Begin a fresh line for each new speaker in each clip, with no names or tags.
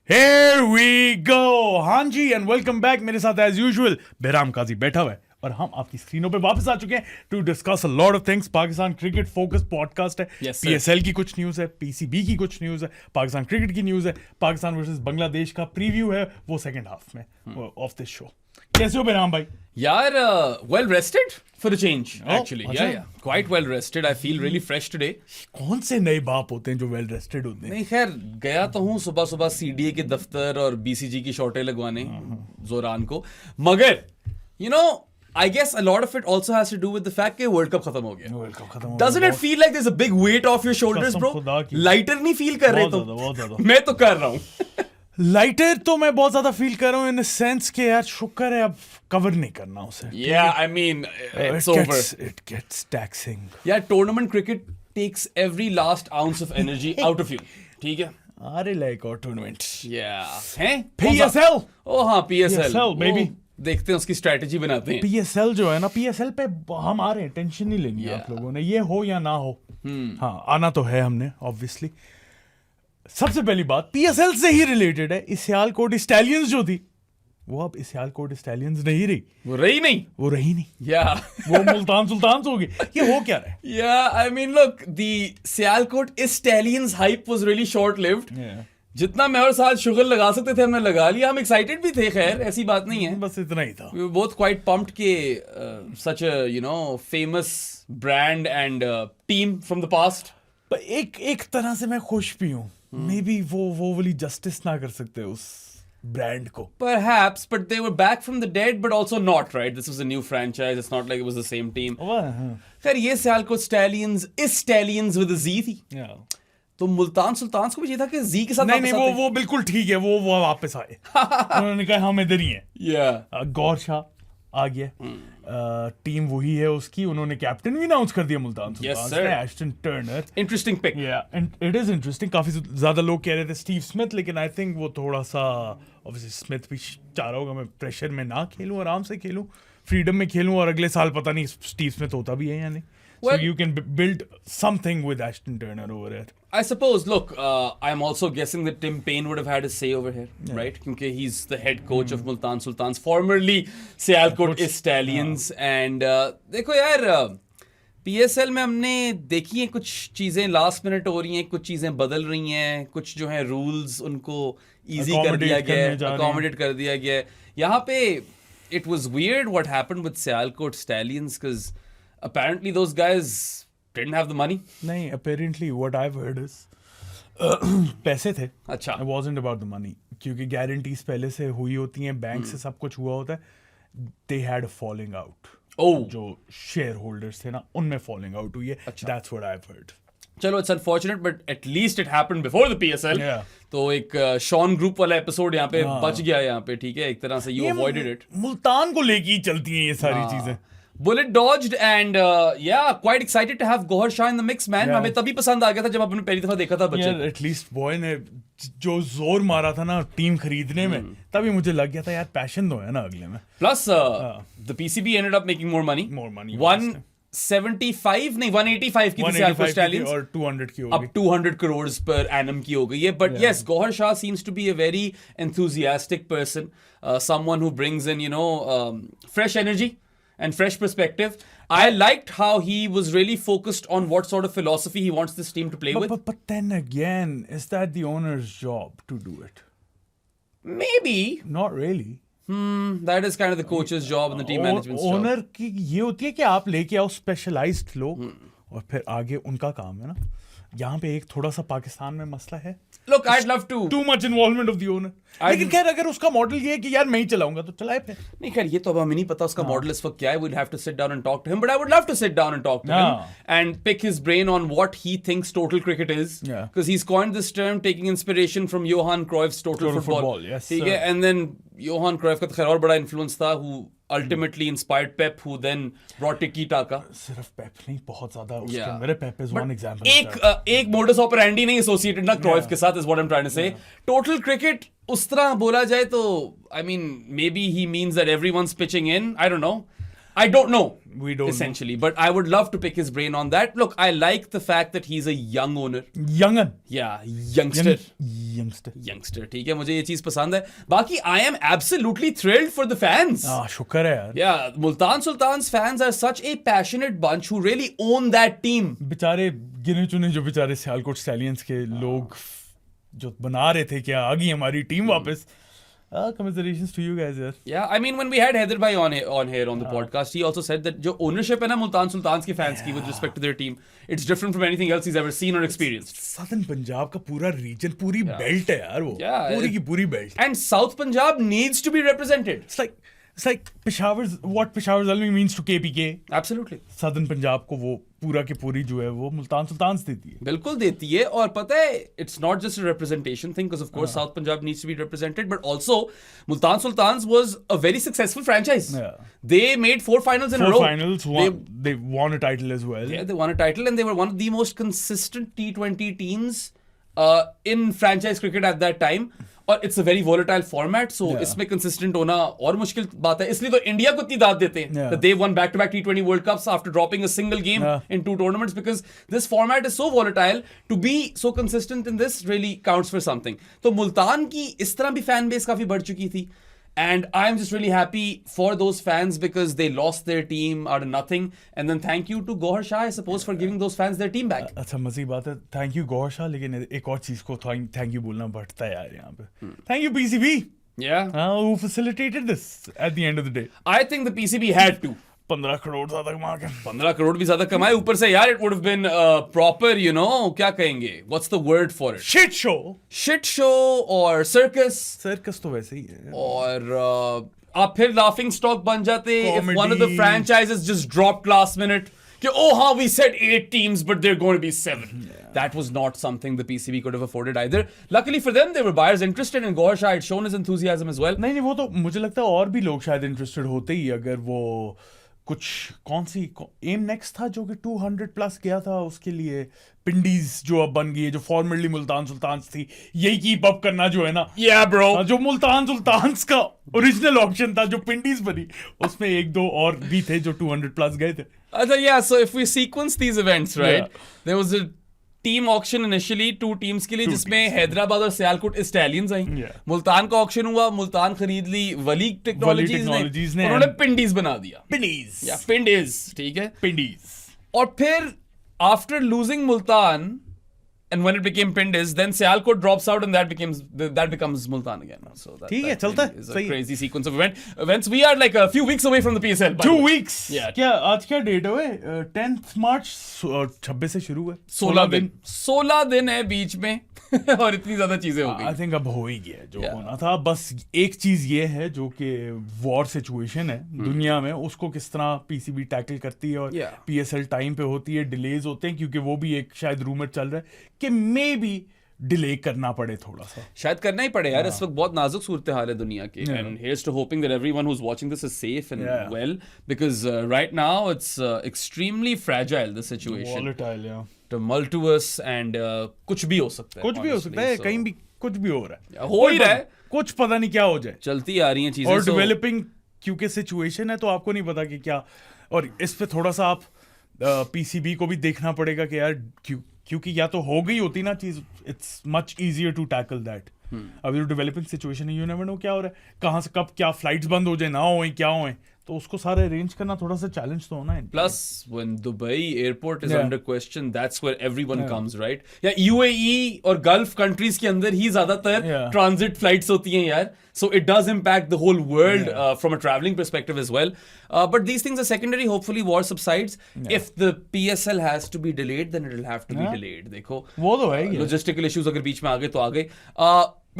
Here we go! हाँ जी and welcome back. मेरे साथ एज यूजुअल बेराम काजी बैठा हुआ है और हम आपकी स्क्रीनों पे वापस आ चुके हैं to discuss a lot of things. Pakistan cricket focus podcast है।
Yes, sir.
पीएसएल की कुछ न्यूज़ है, पीसीबी की कुछ न्यूज़ है, पाकिस्तान क्रिकेट की न्यूज़ है, पाकिस्तान वर्सेस बांग्लादेश का प्रीव्यू है, वो सेकंड हाफ में ऑफ दिस शो। कैसे हो बेराम भाई?
यार, well rested for a change, actually.
अच्छा।
Yeah. Quite well rested. I feel really fresh today.
कौन से नए बाप होते हैं जो वेल रेस्टेड होते हैं?
नहीं, खैर गया तो हूँ सुबह सुबह सीडीए के दफ्तर और बीसीजी की शॉटें लगवाने जोरान को, मगर you know, I guess a lot of it also has to do with the fact कि वर्ल्ड कप खत्म हो गया।
वर्ल्ड कप खत्म हो
Doesn't
गया।
it feel like there's a big weight off your shoulders,
कसम
bro?
खुदा की।
लाइटर नहीं फील कर रहे
बहुत
तुम?
ज़्यादा, बहुत ज़्यादा।
मैं तो कर रहा हूँ।
लाइटर तो मैं बहुत ज्यादा फील कर रहा हूँ इन सेंस के यार शुक्र है अब कवर नहीं करना उसे।
Yeah, I mean, it's over.
It gets taxing.
Yeah, tournament cricket takes every last ounce of energy out of you. ठीक है?
अरे लाइक और टूर्नामेंट
Yeah. हैं?
PSL
ओ हाँ, PSL.
PSL, baby.
वो देखते हैं, उसकी स्ट्रेटेजी बनाते हैं।
PSL जो है ना, PSL पे हम आ रहे हैं, टेंशन नहीं लेनी है आप लोगों ने, ये हो या ना हो। हाँ, आना तो है हमने ऑब्वियसली। सबसे पहली बात PSL से ही रिलेटेड है। सियालकोट स्टैलियंस जो थी वो अब सियालकोट स्टैलियंस नहीं रही।
वो रही नहीं।
वो रही नहीं,
Yeah.
वो मुल्तान सुल्तान हो गई। ये हो क्या रहा है?
Yeah, I mean, look, the Sialkot Stallions hype was really short-lived. जितना मैं और साथ शुगर लगा सकते थे हमने लगा लिया। हम एक्साइटेड भी थे, खैर ऐसी बात नहीं है।
बस इतना ही था।
We were both quite pumped कि such a, you know, famous brand and team from the past.
पर एक तरह से मैं खुश भी हूँ। मे बी वो वाली जस्टिस ना कर सकते उस ब्रांड को।
Perhaps, but they were back from the dead, but also not, right? This was a new franchise. It's not like it was the same team. खैर ये Sialkot Stallions is Stallions with a Z थी। तो मुल्तान सुल्तान को भी चाहिए था कि जी के साथ
नहीं वो बिल्कुल ठीक है। वो वापस आए। उन्होंने कहा हम इधर ही हैं।
Yeah.
गौर शाह आ गया। टीम वही है उसकी। उन्होंने कैप्टन भी अनाउंस कर दिया मुल्तान सुल्तान
sir.
ने, Ashton Turner.
Interesting pick.
It is interesting. काफी ज्यादा लोग कह रहे थे स्टीव स्मिथ, लेकिन आई थिंक वो थोड़ा सा ऑब्वियसली स्मिथ भी चाह रहा होगा मैं प्रेशर में ना खेलूं, आराम से खेलूं, फ्रीडम में खेलूं, और अगले साल पता नहीं स्टीव स्मिथ होता भी है या नहीं। So
Well-
you can build something with Ashton Turner over there.
I suppose, look, I'm also guessing that Tim Payne would have had a say over here, right? Because he's the head coach of Multan Sultans, formerly Sialkot Stallions. And देखो यार, PSL में हमने देखी हैं कुछ चीज़ें last minute हो रही हैं, कुछ चीज़ें बदल रही हैं, कुछ जो हैं रूल्स उनको ईजी कर दिया गया है, अकोमोडेट कर दिया गया है। यहाँ पे it was weird what happened with Sialkot Stallions because apparently those guys didn't have the money.
नहीं, apparently what I've heard is पैसे थे।
अच्छा।
It wasn't about the money, क्योंकि गारंटीज पहले से हुई होती हैं, बैंक से सब कुछ हुआ होता है। They had a falling out.
Oh.
जो शेयर होल्डर्स थे ना, उनमें फॉलिंग आउट हुई है।
अच्छा।
That's what I've heard.
चलो, it's unfortunate, but at least it happened before the PSL.
Yeah.
तो एक शॉन ग्रुप वाला एपिसोड यहाँ पे बच गया यहाँ पे, ठीक है, एक तरह से you avoided it.
मुल्तान को लेके ही चलती हैं ये सारी चीजें।
Bullet dodged and yeah, quite excited to have Gohar Shah in the mix, man.
Yeah.
हमें तभी पसंद आ गया था जब आपने पहली दफा देखा था बच्चे।
यार एटलीस्ट बॉय ने जो जोर मारा था ना टीम खरीदने में, तभी मुझे लग गया था यार पैशन तो है ना अगले में।
Plus, the PCB ended up making more money.
More money,
175 नहीं 185 की थी Sialkot Stallions
और 200 की
अब 200 crores per annum की हो गई है। But yes, Gohar Shah seems to be a very enthusiastic person, someone who brings in, you know, fresh energy and fresh perspective. I liked how he was really focused on what sort of philosophy he wants this team to play with.
But then again, is that the owner's job to do it?
Maybe.
Not really.
That is kind of the coach's job and the team management's job.
Owner की ये होती है कि आप लेके आओ specialised लोग और फिर आगे उनका काम है ना। यहाँ पे एक थोड़ा सा पाकिस्तान में मसला है।
Look, I'd love to.
Too much involvement of the owner. लेकिन खैर अगर उसका मॉडल ये है कि यार मैं ही चलाऊंगा तो चलाए फिर।
नहीं खैर, ये तो अब हमें नहीं पता उसका मॉडल इस वक्त क्या है। We'll have to sit down and talk to him, but I would love to sit down and talk to him and pick his brain on what he thinks total cricket is.
Yeah.
Because he's coined this term taking inspiration from Johan Cruyff's total football.
Yes,
ठीक है, and then Johan Cruyff का तो खैर और बड़ा influence था, who ultimately inspired Pep, who then brought Tiki Taka.
सिर्फ पेप नहीं, बहुत ज्यादा उसके
Yeah.
अंदर है। पेप इज वन एग्जांपल।
एक modus operandi नहीं associated ना Cruyff के साथ, is what I'm trying to say. Total cricket उस तरह बोला जाए तो I mean maybe he means that everyone's pitching in. I don't know.
We don't
essentially. But I would love to pick his brain on that. Look, I like the fact that he's a young owner.
Young'un.
Yeah, youngster.
Youngster.
ठीक है, मुझे ये चीज पसंद है. बाकी I am absolutely thrilled for the fans.
शुक्र है यार.
Yeah, Multan Sultan's fans are such a passionate bunch who really own that team.
बेचारे गिने चुने जो बेचारे सियालकोट स्टैलियंस के लोग जो बना रहे थे क्या आ गई हमारी टीम वापस. Commiserations to you guys, yaar.
Yeah, I mean when we had Haider Bhai on here on the podcast, he also said that जो ownership है ना Multan Sultans के fans की with respect to their team, it's different from anything else he's ever seen or experienced.
Southern Punjab का पूरा reason पूरी belt है यार वो.
Yeah,
पूरी की पूरी belt.
And South Punjab needs to be represented.
It's like what Peshawar Zalmi means to KPK.
Absolutely.
Southern Punjab को वो पूरा की पूरी जो है वो मुल्तान सुल्तान देती है.
बिल्कुल देती है. और पता है it's not just a representation thing because of course South Punjab needs to be represented, but also Multan Sultans was a very successful franchise.
Yeah.
They made 4 finals in a row.
4 finals, they won a title as well.
Yeah, they won a title and they were one of the most consistent T20 teams in franchise cricket at that time. और it's a very volatile format so इसमें consistent होना और मुश्किल बात है. इसलिए तो India को इतनी दाद देते हैं that they won back-to-back T20 World Cups after dropping a single game in 2 tournaments because this format is so volatile. To be so consistent in this really counts for something. तो मुल्तान की इस तरह भी फैन बेस काफी बढ़ चुकी थी. And I'm just really happy for those fans because they lost their team out of nothing. And then thank you to Gohar Shah, I suppose, for giving those fans their team back.
अच्छा मज़े की बात है. Thank you Gohar Shah, लेकिन एक और चीज़ को thank you बोलना बढ़ता है यार यहाँ पे. Thank you PCB.
Yeah.
Who facilitated this at the end of the day.
I think the PCB had to.
15 crore ज्यादा कमा के.
15 करोड़ भी ज्यादा कमाए. ऊपर से यार it would have been proper, you know, क्या कहेंगे? What's the word for it?
Shit show.
Shit show or circus.
Circus तो वैसे ही है.
और आप फिर laughing stock बन जाते if one of the
Comedy.
franchises just dropped last minute. कि oh हाँ we said 8 teams but they're going to be 7. That was not something the PCB could have afforded either. Luckily for them, there were buyers interested and Gohar Shah had shown his enthusiasm as well.
नहीं वो तो मुझे लगता है और भी लोग शायद इंटरेस्टेड होते ही अगर वो कुछ कौन सी एम नेक्स्ट था जो कि 200 प्लस गया था उसके लिए पिंडीज जो अब बन गई है जो फॉर्मली मुल्तान सुल्तान्स थी यही कीप अप करना जो है ना.
Yeah bro.
जो मुल्तान सुल्तान्स का ओरिजिनल ऑप्शन था जो पिंडीज बनी उसमें 1-2 और भी थे जो 200 प्लस गए थे.
Yeah, so if we sequence these events, right?
Yeah.
There was a team auction initially 2 teams के लिए जिसमें हैदराबाद और सियालकोट स्टैलियंस आई.
Yeah.
मुल्तान का ऑक्शन हुआ. मुल्तान खरीद ली वली टेक्नोलॉजीज ने. उन्होंने पिंडीज बना दिया.
पिंडीज.
या पिंडीज. ठीक है.
पिंडीज.
और फिर after losing Multan and when it became Pindis, then Sialkot drops out and that becomes Multan again. So that
ठीक है चलता है.
is a crazy sequence of events. We are like a few weeks away from the PSL.
2 weeks.
Yeah.
क्या आज क्या date है? 10th मार्च 26 से शुरू है.
16 दिन है बीच में और इतनी ज्यादा चीजें हो गई.
आई थिंक अब हो ही गया जो होना था. बस एक चीज ये है जो कि वॉर सिचुएशन है दुनिया में उसको किस तरह पीसीबी टैकल करती है और पीएसएल टाइम पे होती है. डिलेज होते हैं क्योंकि वो भी एक शायद रूमर चल रहा है कि मे बी डिले करना पड़े थोड़ा सा.
शायद करना ही पड़े यार. इस वक्त बहुत नाजुक सूरत हाल है दुनिया की. And here's to hoping that everyone who's watching this is safe and well because right now it's extremely fragile the situation.
Volatile, yeah.
Tumultuous and कुछ भी हो सकता है.
कुछ भी हो सकता है. कहीं भी कुछ भी हो रहा है.
हो ही रहा है.
कुछ पता नहीं क्या हो जाए.
चलती आ रही हैं चीजें.
और डेवलपिंग क्योंकि सिचुएशन है तो आपको नहीं पता कि क्या. और इस पे थोड़ा सा आप पीसीबी को भी देखना पड़ेगा कि यार क्योंकि या तो हो गई होती ना चीज it's much easier to tackle that. अभी जो डेवलपिंग सिचुएशन है यू नेवर नो क्या हो रहा है. कहाँ से कब क्या फ्लाइट्स बंद हो जाए ना हो क्या हो तो उसको सारे अरेंज करना थोड़ा सा चैलेंज तो होना है.
Plus when Dubai airport is under question that's where everyone comes right. या यूएई और गल्फ कंट्रीज के अंदर ही ज्यादातर ट्रांजिट फ्लाइट्स होती हैं यार. So it does impact the whole world from a traveling perspective as well. But these things are secondary. Hopefully war subsides. If the PSL has to be delayed, then it will have to be delayed. देखो
वो तो है.
Logistical issues अगर बीच में आ गए तो आ गए.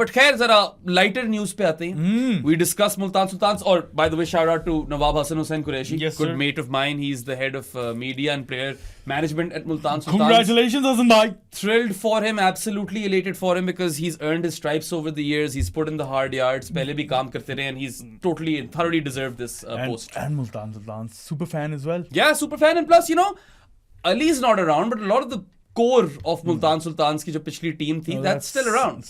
But खैर जरा lighter news पे आते हैं. We discussed Multan Sultans और by the way shout out to Nawab Hassan Hussain Qureshi.
Yes,
good
sir.
mate of mine. He's the head of media and player management at Multan Sultans.
Congratulations Hassan bhai.
Thrilled for him, absolutely elated for him because he's earned his stripes over the years. He's put in the hard yards. पहले भी काम करते रहे and he's totally thoroughly deserved this post.
And Multan Sultan super fan as well.
Yeah, super fan and plus you know Ali's not around but a lot of the core of Multan Sultans की जो पिछली team थी, that's still around.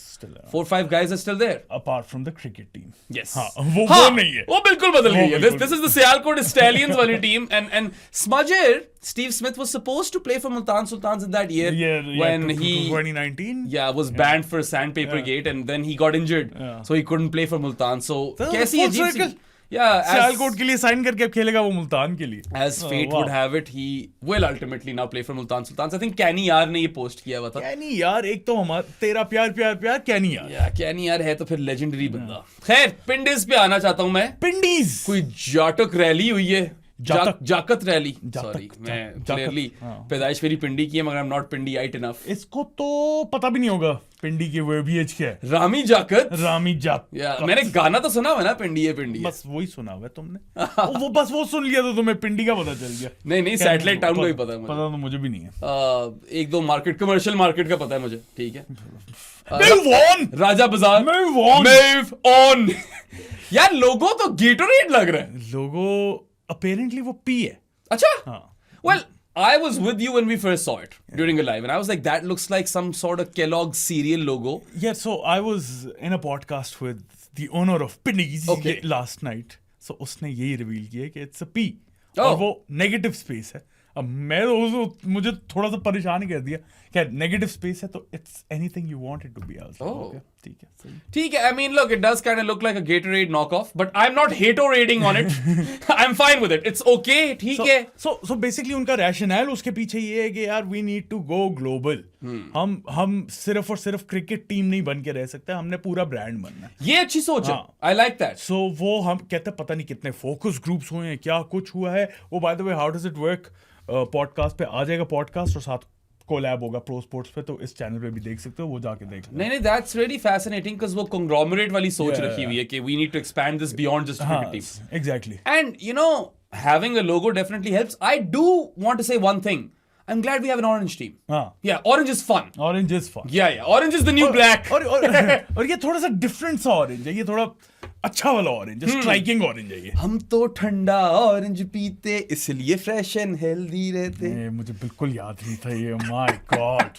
4-5 guys are still there.
Apart from the cricket team.
Yes.
हाँ, वो नहीं है.
वो बिल्कुल बदल गई है. This is the Sialkot Stallions वाली team, and Smudger, Steve Smith was supposed to play for Multan Sultans in that year when he
2019.
was banned for Sandpaper Gate, and then he got injured, so he couldn't play for Multan. So कैसी अजीब सी.
सियालकोट के लिए sign करके अब खेलेगा वो मुल्तान के लिए.
As fate would have it, he will ultimately now play for Multan Sultans. I think Kenny यार ने ये पोस्ट किया हुआ था.
Kenny यार एक तो हमारा तेरा प्यार प्यार प्यार Kenny यार.
Kenny यार है तो फिर लेजेंडरी बंदा. खैर पिंडीज पे आना चाहता हूँ मैं.
पिंडीज
कोई जाटक रैली हुई है. जाकत रैली. सॉरी मैं क्लियरली पैदाइश मेरी पिंडी की है मगर आई एम नॉट पिंडीआइट इनफ.
इसको तो पता भी नहीं होगा पिंडी के वर्बिएज क्या है.
रामी जाकत. मैंने गाना तो सुना हुआ ना पिंडी है पिंडी.
बस वही सुना हुआ है तुमने. वो बस वो सुन लिया तो तुम्हें पिंडी का पता चल गया.
नहीं सैटेलाइट टाउन का ही पता है मुझे.
पता तो मुझे भी नहीं है.
एक दो मार्केट कमर्शियल मार्केट का पता है मुझे. ठीक है. राजा बाजार. मेव ऑन. यार लोगो तो गेटोरेड लग रहा है.
लोगो apparently वो P है.
अच्छा. Well, I was with you when we first saw it during a live, and I was like, that looks like some sort of Kellogg's cereal logo.
Yeah, so I was in a podcast with the owner of Pindies last night. So उसने यही reveal किया कि it's a P. और वो negative space है. अब मैं तो मुझे थोड़ा सा परेशान कर दिया क्या नेगेटिव स्पेस है तो it's anything you want it to be.
ठीक है. I mean, look, it does kind of look like a Gatorade knockoff, but I'm not hato-rating on it. I'm fine with it. It's okay. ठीक है.
So basically उनका rational उसके पीछे ये है कि यार we need to go global. हम सिर्फ और सिर्फ क्रिकेट टीम नहीं बन के रह सकते. हमने पूरा ब्रांड बनना है.
ये अच्छी सोच है. I like that.
So वो हम कहते हैं पता नहीं कितने फोकस ग्रुप्स हुए हैं क्या कुछ हुआ है. वो bye the way how does it work podcast पे आ जाएगा पॉडकास्ट और साथ कोलैब होगा प्रो स्पोर्ट्स पे तो इस चैनल पे भी देख सकते हो. वो जाके देख
नहीं दैट्स रियली फैसिनेटिंग बिकॉज़ वो कांग्लोमरेट वाली सोच रखी हुई है कि we need to expand this beyond just cricket team.
Exactly.
And you know having a logo definitely helps. I do want to say one thing. I'm glad we have an orange team. Yeah, orange is fun.
Orange is fun.
Yeah. Orange is the new black.
और ये थोड़ा सा different सा orange है. ये थोड़ा अच्छा वाला ऑरेंज है. स्ट्राइकिंग ऑरेंज है ये.
हम तो ठंडा ऑरेंज पीते इसलिए फ्रेश एंड हेल्दी रहते.
मुझे बिल्कुल याद नहीं था ये. My god.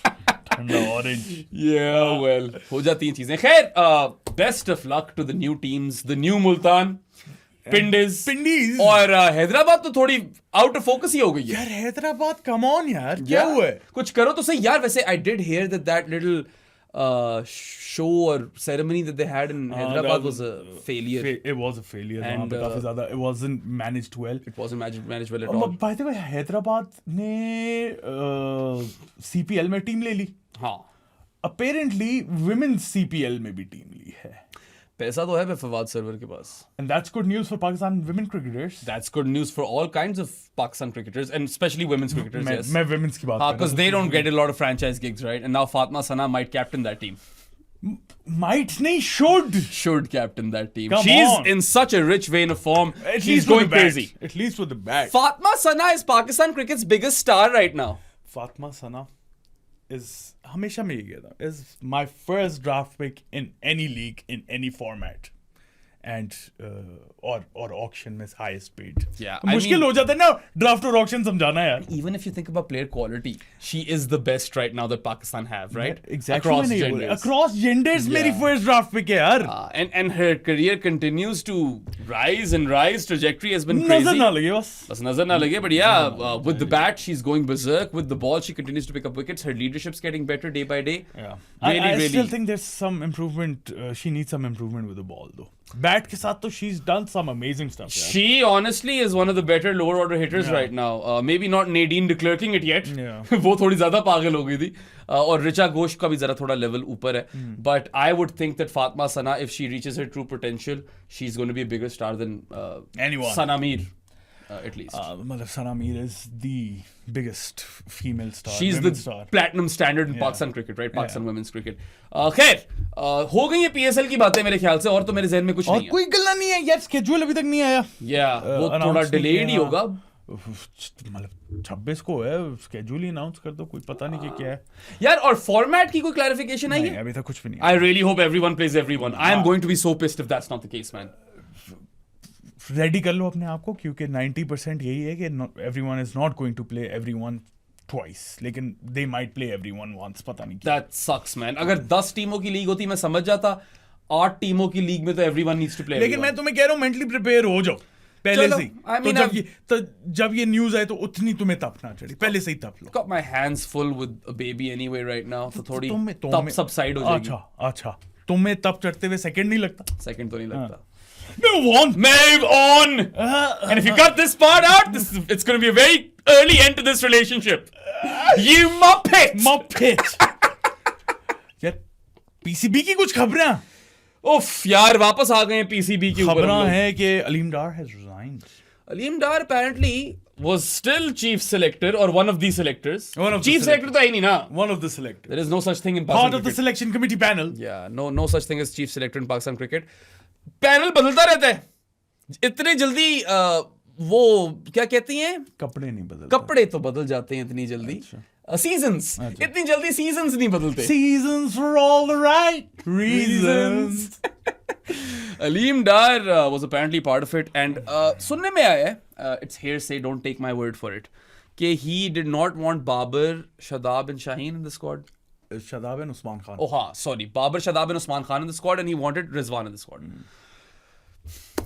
ठंडा ऑरेंज.
Yeah, well, हो जाती हैं चीजें. खैर best of luck to the new teams, the new Multan, Pindiz और हैदराबाद तो थोड़ी आउट ऑफ फोकस ही हो गई है.
यार हैदराबाद कम ऑन यार क्या हुआ है.
कुछ करो तो सही यार. वैसे I did here that little show or ceremony that they had in Hyderabad was a failure.
It was a failure. And काफी ज़्यादा it wasn't managed well.
It wasn't managed well at all.
By the way, Hyderabad ने CPL में team ले ली.
हाँ.
Apparently women's CPL में भी team ली है.
पैसा तो है फवाद सरवर के पास.
And that's good news for Pakistan women cricketers.
That's good news for all kinds of Pakistan cricketers and especially women's cricketers. Yes.
मैं women's की बात कर रहा हूँ.
Because they don't get a lot of franchise gigs, right? And now Fatma Sana might captain that team.
Might नहीं should
captain that team.
She's
in such a rich vein of form.
She's going crazy. At least with the bat.
Fatma Sana is Pakistan cricket's biggest star right now.
Fatma Sana is हमेशा में ये कहता हूँ is my first draft pick in any league in any format. And और auction में highest paid.
Yeah,
मुश्किल हो जाता है ना draft और auction समझाना यार.
Even if you think about player quality, she is the best right now that Pakistan have, right?
Exactly. Across genders मेरी first draft pick है यार.
And her career continues to rise and rise. Trajectory has been crazy.
नजर ना लगे बस
नजर ना लगे. But yeah, with the bat she's going berserk. With the ball she continues to pick up wickets. Her leadership's getting better day by day.
Yeah. I still think there's some improvement. She needs some improvement with the ball though. Bat के साथ तो she's done some amazing stuff.
She honestly is one of the better lower order hitters right now. Maybe not Nadine de Klerking it yet. वो थोड़ी ज़्यादा पागल हो गई थी. और रिचा घोष का भी ज़रा थोड़ा level ऊपर है. But I would think that Fatma Sana, if she reaches her true potential, she's going to be a bigger star than
anyone.
Sana Mir. At least.
मतलब Sana Mir is the biggest female star.
She's the platinum standard in Pakistan cricket, right? Pakistan women's cricket. खैर हो गई है PSL की बातें मेरे ख्याल से. और तो मेरे जहन में कुछ नहीं है.
कोई गल्ला नहीं है यार. स्केड्यूल अभी तक नहीं आया.
वो थोड़ा डिलेड ही होगा.
मतलब 26 को है. स्केड्यूल ही अनाउंस कर दो. कोई पता नहीं कि क्या है
यार. और फॉर्मेट की कोई क्लैरिफिकेशन आई है?
अभी तक कुछ भी नहीं.
I really hope everyone plays everyone. I am going to be so pissed if that's not the case, man.
Ready कर लो अपने आप को क्योंकि 90% यही है कि everyone is not going to play everyone twice, लेकिन they might play everyone once, पता नहीं क्यों.
That sucks, man. अगर 10 टीमों की लीग होती मैं समझ जाता, 8 टीमों की लीग में तो everyone needs to play
लेकिन मैं तुम्हें कह रहा हूँ mentally prepare हो जाओ पहले
चलो,
से ही.
I mean,
तो जब ये न्यूज आए तो उतनी तुम्हें तपना चढ़ी, पहले से ही तप लो.
got my hands full with a baby anyway right now, तो थोड़ी तप
तुम्हें
subside हो जाएगी.
अच्छा तुम्हें तप चढ़ते हुए सेकंड नहीं लगता?
Second तो नहीं लगता.
Move on.
And if you cut this part out, it's going to be a very early end to this relationship. You muppet.
यार पीसीबी की कुछ खबरें
उफ यार वापस आ गए हैं पीसीबी के ऊपर.
खबरें हैं कि अलीम डार has resigned.
Aleem Dar apparently was still chief selector or one of the selectors. Chief selector तो है ही नहीं ना.
One of the selectors.
There is no such thing in
Part
Pakistan
of the
cricket.
selection committee panel.
Yeah, no such thing as chief selector in Pakistan cricket. Panel बदलता रहता है. इतने जल्दी वो क्या कहती हैं?
कपड़े नहीं बदलते.
कपड़े तो बदल जाते हैं इतनी जल्दी. Seasons. इतनी जल्दी seasons नहीं बदलते.
Seasons for all the right reasons.
Aleem Dar was apparently part of it, and सुनने में आया है, it's hearsay, don't take my word for it, कि he did not want Babar, Shadab and Shaheen in the squad.
Shadab and Usman Khan.
Oh हाँ, sorry, Babar, Shadab and Usman Khan in the squad, and he wanted Rizwan in the squad.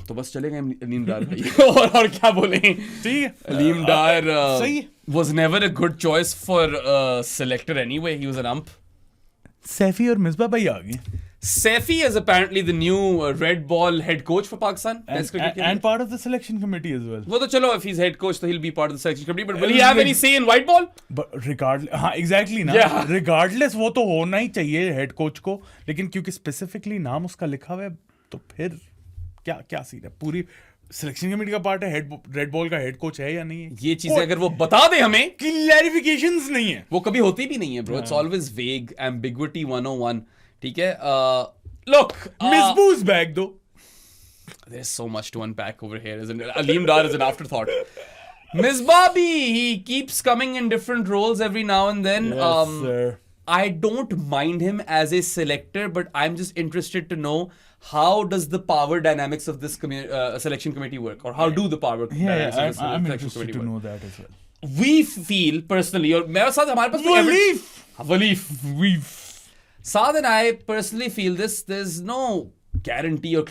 तो बस चले गए अलीम डार भाई. और क्या बोले?
ठीक है.
अलीम डार
सही है.
was never a good choice for selector anyway. He was an ump.
Saifi और मिसबा भाई आ गए.
Saifi is apparently the new red ball head coach for Pakistan.
And part of the selection committee as well.
वो तो चलो, if he's head coach, so he'll be part of the selection committee. But will he have any say in white ball?
But regardless, हाँ exactly ना.
Yeah.
Regardless वो तो होना ही चाहिए head coach को, लेकिन क्योंकि specifically नाम उसका लिखा हुआ है, तो फिर क्या सीन है? पूरी सिलेक्शन कमेटी का पार्ट है, रेड बॉल का हेड कोच है या नहीं है?
ये चीजें अगर वो बता दे हमें,
क्लैरिफिकेशंस नहीं है.
वो कभी होती भी नहीं है ब्रो. इट्स ऑलवेज वेग, एम्बिग्विटी 101. ठीक है. Look,
Misboo's back though.
There's so much to unpack over here, isn't it? Aleem Dar is an afterthought. Misbah bhi, he keeps coming in different roles every now and then.
Yes, sir.
I don't mind him as a selector, but I'm just interested to know how does the power dynamics of this selection committee work, or how do the power dynamics of this
I'm
selection
interested
committee
to
work?
know that as well.
We feel personally, और मेरे साथ हमारे पास Waleef. Saad and I personally feel this. There's no guarantee or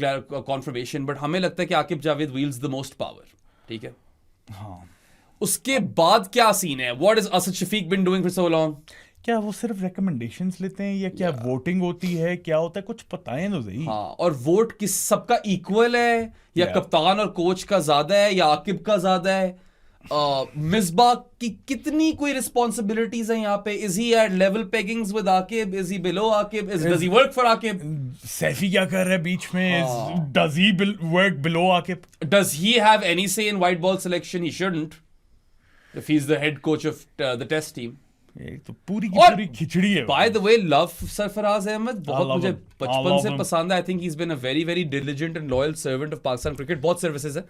confirmation, but हमें लगता है कि Aqib Javed wields the most power. ठीक है.
हाँ.
उसके बाद क्या सीन है? What has Asad Shafiq been doing for so long?
क्या वो सिर्फ recommendations लेते हैं या क्या वोटिंग होती है, क्या होता है, कुछ बताएं तो सही.
हाँ, और वोट किस सबका इक्वल है या कप्तान और कोच का ज्यादा है या आकिब का ज्यादा है? मिसबा की कितनी कोई रिस्पॉन्सिबिलिटीज है यहाँ पे? Is he at level peggings with Aqib? Is he below Aqib? Does he work for Aqib?
Saifi क्या कर रहा है बीच में? Does he work below Aqib?
Does he have any say in white ball selection? He shouldn't if he is the head coach of the test team.
ये तो पूरी की पूरी खिचड़ी है.
By the way, love Sarfaraz Ahmed, बहुत मुझे बचपन से
him.
पसंद है. I think he is been a very very diligent and loyal servant of Pakistan cricket. बहुत सर्विसेज है.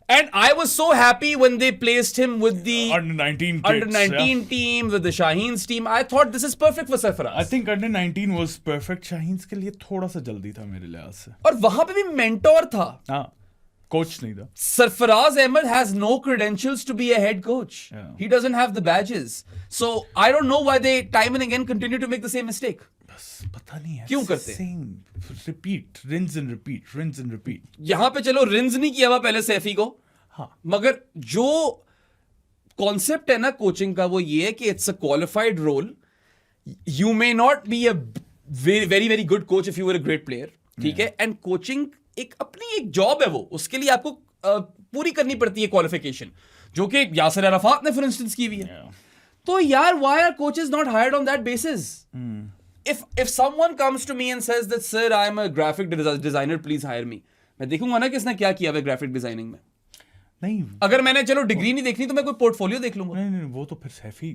And I was so happy when they placed him with the under-19 team, with the Shaheens team. I thought this is perfect for Sarfaraz.
I think under-19 was perfect. Shaheens के लिए थोड़ा सा जल्दी था मेरे लिहाज से.
और वहां पे भी mentor था.
हाँ, coach नहीं था.
Sarfaraz Ahmed has no credentials to be a head coach.
Yeah.
He doesn't have the badges. So I don't know why they time and again continue to make the same mistake.
बस पता नहीं है.
क्यों करते?
Same, repeat, rinse and repeat.
यहाँ पे चलो rinse नहीं किया हुआ पहले सैफी को.
हाँ.
मगर जो कॉन्सेप्ट है ना कोचिंग का, वो ये है कि it's a qualified role. You may not be a very very good coach if you were a great player. ठीक है. एंड कोचिंग अपनी एक जॉब है. वो उसके लिए आपको पूरी करनी पड़ती है क्वालिफिकेशन, जो कि यासिर अराफात ने फॉर इंस्टेंस की हुई है. तो यार, why are coaches not hired on that basis? If someone comes to me and says that sir I am a graphic designer, please hire me, मैं देखूंगा ना किसने क्या किया है ग्राफिक डिजाइनिंग में.
नहीं,
अगर मैंने चलो डिग्री नहीं देखनी तो मैं कोई पोर्टफोलियो देख लूंगा.
नहीं, वो तो फिर सैफी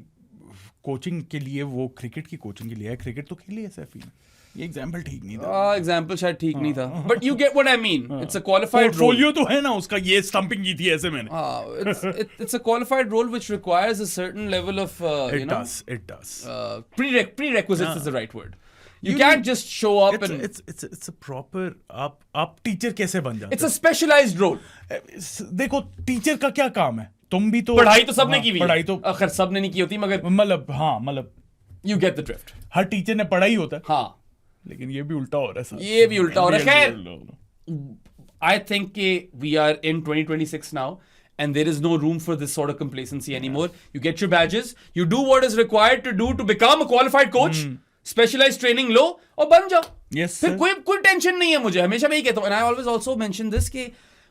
कोचिंग के लिए, वो क्रिकेट की कोचिंग के लिए है. क्रिकेट तो खेली है सैफी ने. ये एग्जांपल ठीक नहीं था.
एग्जांपल शायद ठीक नहीं था, but you get what I mean. It's a qualified
portfolio तो है ना उसका. ये स्टंपिंग की थी ऐसे मैंने.
It's a qualified role which requires a certain level of
it does.
Prerequisites is the right word. You can't just show up and
it's a proper आप टीचर कैसे बन जाते?
It's a specialized role.
देखो teacher का क्या काम है? तुम भी तो
पढ़ाई तो सबने
हाँ,
की हुई
पढ़ाई
है।
तो
खैर सबने नहीं की होती, मगर
मतलब
you get the drift.
Her teacher ने पढ़ाई होता है,
हाँ,
लेकिन ये भी उल्टा हो रहा है सर।
ये भी उल्टा हो रहा है।
ये
खैर,
भी उल्टा हो रहा है।
I think we are in 2026 now, and there is no room for this sort of complacency anymore. You get your badges, you do what is required to do to become a qualified coach, specialized training लो और बन जाओ।
Yes,
फिर
sir.
कोई tension नहीं है मुझे, हमेशा मैं यही कहता हूँ। And I always also mention this कि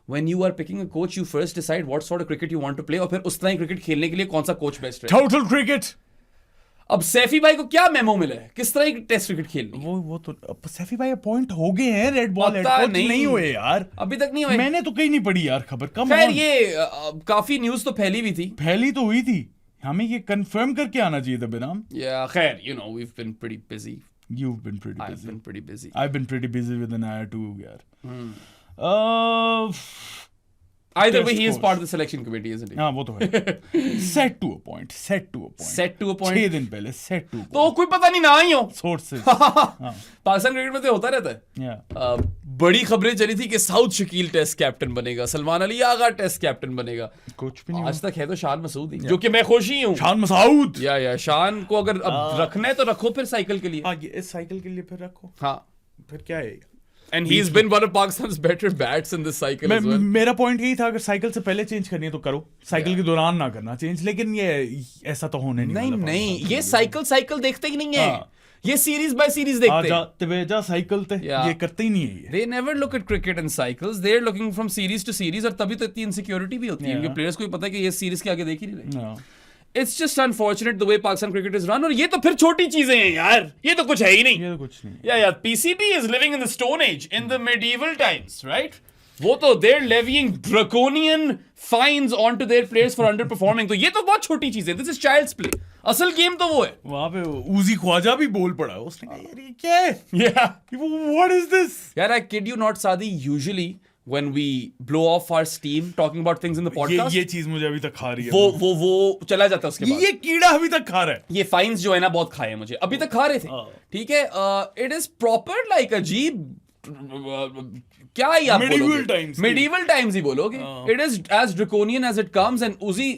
when you are picking a coach, you first decide what sort of cricket you want to play, और फिर उस तरह क्रिकेट खेलने के लिए कौन सा कोच बेस्ट है।
Total cricket.
अब सैफी भाई को क्या मेमो मिला है, किस तरह की टेस्ट क्रिकेट खेलनी है?
वो तो अब सैफी भाई अपॉइंट हो गए हैं रेड बॉल हेड
पता
कोच, नहीं हुए यार,
अभी तक नहीं हुए।
मैंने तो कहीं नहीं पढ़ी यार खबर। कम
खैर
ऑन,
ये काफी न्यूज तो फैली हुई थी।
पहली तो हुई थी, हमें ये कंफर्म करके आना चाहिए था बिनाम।
Yeah, खैर, you know, we've been pretty busy.
You've been pretty
I've
busy.
been pretty busy.
I've been pretty busy with an IR too यार।
Either
Test
way, he is
coach.
part of the selection committee, isn't he?
हाँ वो तो है। Set to a point.
Set to a point.
6 दिन पहले set to a
तो
point.
कोई पता नहीं ना ही हो।
Sources.
पाकिस्तान क्रिकेट में तो होता रहता है।
Yeah.
बड़ी खबरें चली थी कि साउथ शकील टेस्ट कैप्टन बनेगा, सलमान अली आगा टेस्ट कैप्टन बनेगा।
कुछ भी नहीं
आज तक है तो शान मसूद ही, जो कि मैं खुश ही हूँ।
शान मसूद।
या शान को अगर अब रखना है तो रखो फिर साइकिल के लिए।
हाँ, ये इस साइकिल के लिए फिर रखो।
हाँ,
फिर क्या है?
and he's been one of Pakistan's better bats in this cycle as well.
मेरा पॉइंट यही था, अगर साइकिल से पहले चेंज करनी है तो करो, साइकिल के दौरान ना करना चेंज। लेकिन ये ऐसा तो होने नहीं वाला।
नहीं, ये साइकिल देखते ही नहीं है। ये सीरीज बाय सीरीज देखते हैं।
तेजा साइकिल ते ये करते ही नहीं है ये।
They never look at cricket and cycles. They're looking from series to series, और तभी तो इतनी इनसिक्योरिटी भी होती है क्योंकि प्लेयर्स को भी पता है कि ये सीरीज के आगे देख ही नहीं रहे। It's just unfortunate the way Pakistan cricket is run, और ये तो फिर छोटी चीजें हैं यार, ये तो कुछ है ही नहीं।
ये तो कुछ नहीं।
Yeah, PCB is living in the Stone Age, in the medieval times, right? वो तो they're levying draconian fines onto their players for underperforming. तो ये तो बहुत छोटी चीज है। This is child's play. असल गेम तो वो है।
वहां पे उजी ख्वाजा भी बोल पड़ा, उसने कहा यार ये क्या है?
Yeah.
What is this?
यार, I kid you not, Sadi, usually when we blow off our steam talking about things in the podcast,
ये चीज मुझे अभी तक खा रही है।
वो चला जाता है उसके बाद।
ये कीड़ा अभी तक खा रहा है।
ये फाइन्स जो है ना बहुत खाए मुझे, अभी तक खा रहे थे। ठीक है, इट इज प्रॉपर लाइक अजीब, क्या ही आप medieval times ही बोलोगे। It is as draconian as it comes, and उसी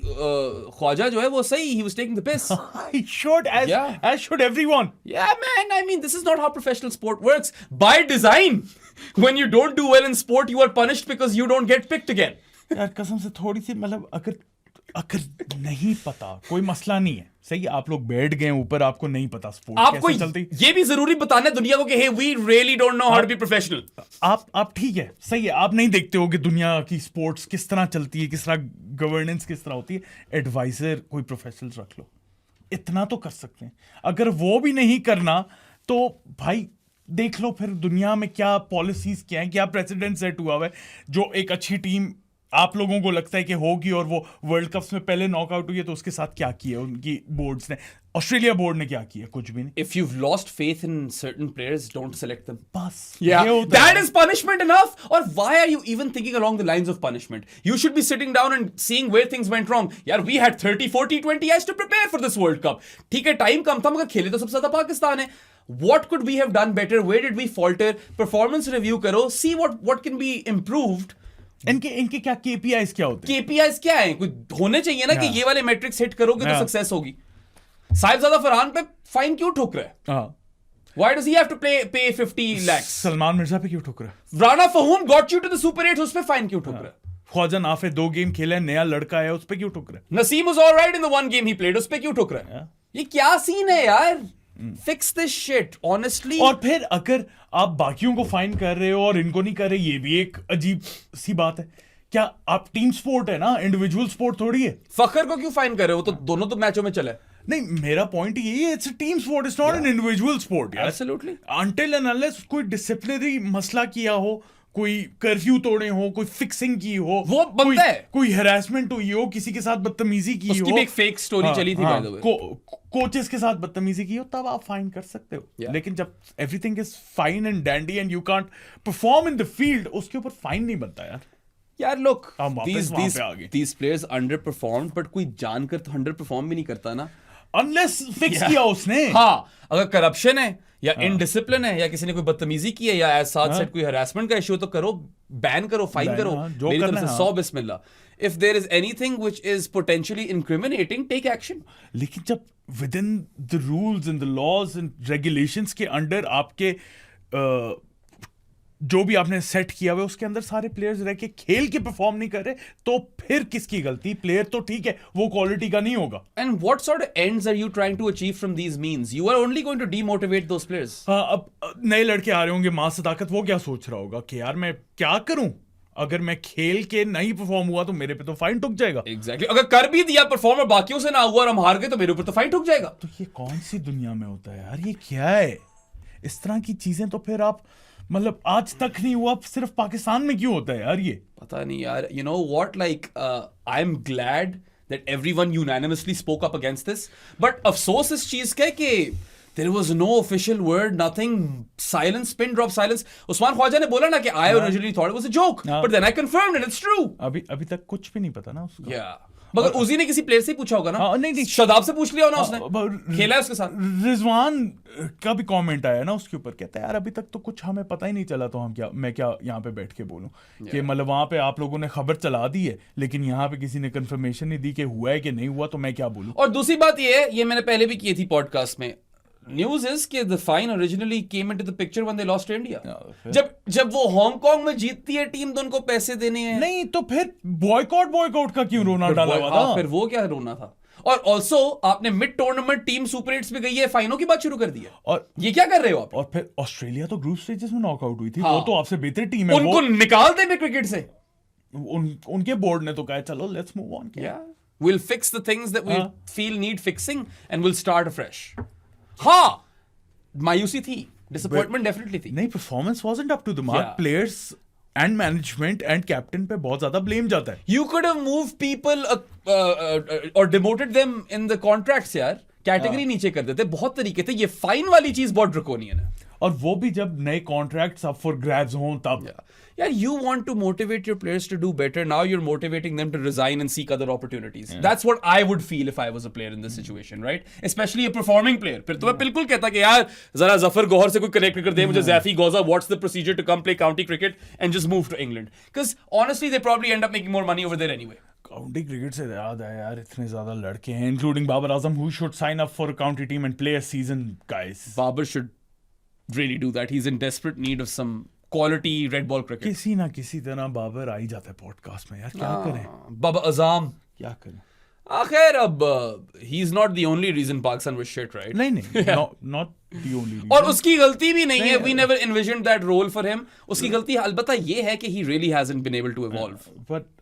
ख्वाजा जो है वो सही, he was taking the piss.
He should, as should everyone.
Yeah, man, I mean, this is not how professional sport works. By design, when you don't do well in sport, you are punished because you don't get picked again.
यार कसम से थोड़ी सी, मतलब अगर नहीं पता कोई मसला नहीं है, सही है, आप लोग बैठ गए ऊपर, आपको नहीं पता स्पोर्ट
आपको
कैसे चलती,
ये भी जरूरी बताना है दुनिया को कि hey, we really don't know how to be professional.
आप ठीक है, सही है, आप नहीं देखते हो कि दुनिया की स्पोर्ट्स किस तरह चलती है, किस तरह गवर्नेंस किस तरह होती है। एडवाइजर कोई प्रोफेशनल्स रख लो, इतना तो कर सकते हैं। अगर वो भी नहीं करना तो भाई देख लो फिर दुनिया में क्या पॉलिसीज क्या है, क्या प्रेसिडेंट सेट हुआ है। जो एक अच्छी टीम आप लोगों को लगता है कि होगी और वो वर्ल्ड कप्स में पहले नॉकआउट हुई है, तो उसके साथ क्या किया उनकी बोर्ड्स ने, ऑस्ट्रेलिया बोर्ड ने क्या किया? कुछ भी नहीं।
If you've lost faith in certain players, don't select them.
बस
Yeah, that is punishment enough. Or why are you even thinking along the lines of punishment? You should be sitting down and seeing where things went wrong. यार, we had 30, 40, 20 years to prepare for this World Cup. ठीक है, time कम था मगर खेले तो सबसे ज्यादा पाकिस्तान है। What could we have done better? Where did we falter? Performance review करो, see what can be improved.
इनके क्या KPIs क्या होते हैं?
KPIs क्या है? कोई होने चाहिए ना कि ये वाले मैट्रिक्स हिट करोगे तो सक्सेस होगी। साहिबजादा फरहान पे फाइन क्यों ठोक रहा है? Why does he have to pay 50 lakhs?
Salman Mirza पे क्यों ठोक रहा है?
Rana फहूम got you to the Super 8, उस पे फाइन क्यों ठोक रहा है?
ख्वाजा नाफे 2 गेम खेला है, नया लड़का है, उस पे क्यों ठोक रहा है?
Naseem was all right in the 1 game he played, उस पे क्यों ठोक रहा है? ये क्या सीन है यार? Fix this shit, honestly.
और फिर अगर आप बाकियों को फाइन कर रहे हो और इनको नहीं कर रहे, ये भी एक अजीब सी बात है। क्या आप टीम स्पोर्ट है ना, इंडिविजुअल स्पोर्ट थोड़ी है।
फखर को क्यों फाइन कर रहे हो? तो दोनों तो मैचों में चला है।
नहीं, मेरा पॉइंट यही है, it's a team sport, it's not an individual sport यार।
Absolutely.
Until and unless कोई डिसिप्लिनरी मसला किया हो, कोई कर्फ्यू तोड़े हो, कोई फिक्सिंग की हो,
वो बनता है।
कोई हैरेसमेंट हुई हो, किसी के साथ बदतमीजी की
उसकी
हो,
भी एक फेक स्टोरी चली थी बाय द वे।
कोचेस के साथ बदतमीजी की हो, तब आप फाइन कर सकते हो। लेकिन जब everything is fine and dandy and you can't perform in the field, उसके ऊपर फाइन नहीं बनता यार।
यार look,
these
these players underperformed, but कोई जानकर तो underperform भी नहीं करता ना।
अनलेस फिक्स किया उसने।
हाँ, अगर करप्शन है या इनडिसिप्लिन है या किसी ने कोई बदतमीजी की है या साथ साथ कोई हरासमेंट का इशू तो करो, बैन करो, फाइन करो,
जो
मेरी
करना
तरफ से
है।
100 बिस्मिल्लाह। if there is anything which is potentially incriminating, take action.
लेकिन जब within the rules and the laws and regulations के अंडर आपके जो भी आपने सेट किया हुआ है उसके अंदर सारे प्लेयर्स रह के खेल के परफॉर्म नहीं कर रहे, तो फिर किसकी गलती? प्लेयर तो ठीक है, वो क्वालिटी का नहीं होगा.
And what sort of ends are you trying to achieve from these means? You are only going to demotivate those players.
हाँ, अब नए लड़के आ रहे होंगे मां से ताकत, वो क्या सोच रहा होगा कि यार मैं क्या करूं, अगर मैं खेल के नहीं परफॉर्म हुआ तो मेरे पे तो फाइन ठुक जाएगा.
Exactly. अगर कर भी दिया परफॉर्म और बाकियों से ना हुआ और हम हार गए तो मेरे ऊपर तो फाइन ठुक जाएगा.
तो ये कौन सी दुनिया में होता है यार, ये क्या है? इस तरह की चीजें तो फिर आप मतलब आज तक नहीं हुआ, सिर्फ पाकिस्तान में क्यों होता है यार ये?
पता नहीं यार. You know what, like I am glad that everyone unanimously spoke up against this, but अफसोस इस चीज का है कि there was no official word, nothing, silence, pin drop silence. Usman Khwaja ने बोला ना कि I originally thought it was a joke, but then I confirmed it, it's true.
अभी तक कुछ भी नहीं पता ना उसका.
Yeah. मगर उसी ने किसी प्लेयर से ही पूछा होगा ना.
नहीं.
शदाब से पूछ लिया ना उसने, खेला है उसके साथ.
रिजवान का भी कमेंट आया ना उसके ऊपर, कहता है यार अभी तक तो कुछ हमें पता ही नहीं चला, तो मैं क्या यहाँ पे बैठ के बोलूं कि मतलब वहां पे आप लोगों ने खबर चला दी है लेकिन यहाँ पे किसी ने कंफर्मेशन नहीं दी कि हुआ है कि नहीं हुआ, तो मैं क्या बोलूं.
और दूसरी बात ये है, ये मैंने पहले भी की थी पॉडकास्ट में, न्यूज इज कि the fine originally came into the picture when they lost to India. जब वो हांगकांग में जीतती है टीम तो उनको पैसे देने हैं.
नहीं तो फिर बॉयकॉट का क्यों रोना डाला हुआ था?
फिर वो क्या रोना था? और ऑल्सो आपने मिड टूर्नामेंट टीम सुपर 8 में गई है, फाइनों की बात शुरू कर दी है. और ये क्या कर रहे हो आप?
और फिर ऑस्ट्रेलिया तो ग्रुप स्टेजेस में नॉकआउट हुई थी. वो तो आपसे बेहतर टीम है.
उनको निकाल दे क्रिकेट से.
उनके बोर्ड ने तो कहा चलो let's move on.
We'll fix the things that we feel need fixing and we'll start afresh. हाँ, मायूसी थी, डिसअपॉइंटमेंट डेफिनेटली थी.
नहीं, performance wasn't up to the mark. Players and management and captain पे बहुत ज्यादा ब्लेम जाता है.
You could have moved people or demoted them in the contracts यार. कैटेगरी नीचे कर देते, बहुत तरीके थे. ये फाइन वाली चीज बहुत ड्रकोनियन है.
और वो भी जब नए कॉन्ट्रैक्ट्स अप फॉर ग्रैब्स हों तब.
यार, you want to motivate your players to do better. Now you're motivating them to resign and seek other opportunities. That's what I would feel if I was a player in this situation, right? Especially a performing player. फिर तो मैं बिल्कुल कहता कि यार जरा जफर गौहर से कोई कनेक्ट कर दे मुझे ज़ैफी गौजा. What's the procedure to come play county cricket and just move to England? Because honestly, they probably end up making more money over there anyway.
County cricket से याद है यार, इतने ज्यादा लड़के हैं including Babar Azam who should sign up for a county team and play a season, guys.
Babar should really do that. He's in desperate need of some quality red ball cricket.
किसी ना किसी तरह बाबर आ ही जाता है पॉडकास्ट में यार. क्या करें?
बाबर आजम
क्या करें?
आखिर अब he's not the only reason Pakistan was shit, right?
नहीं not the only reason.
और उसकी गलती भी नहीं है. We never envisioned that role for him. उसकी गलती अलबत्ता ये है कि he really hasn't been able to evolve.
But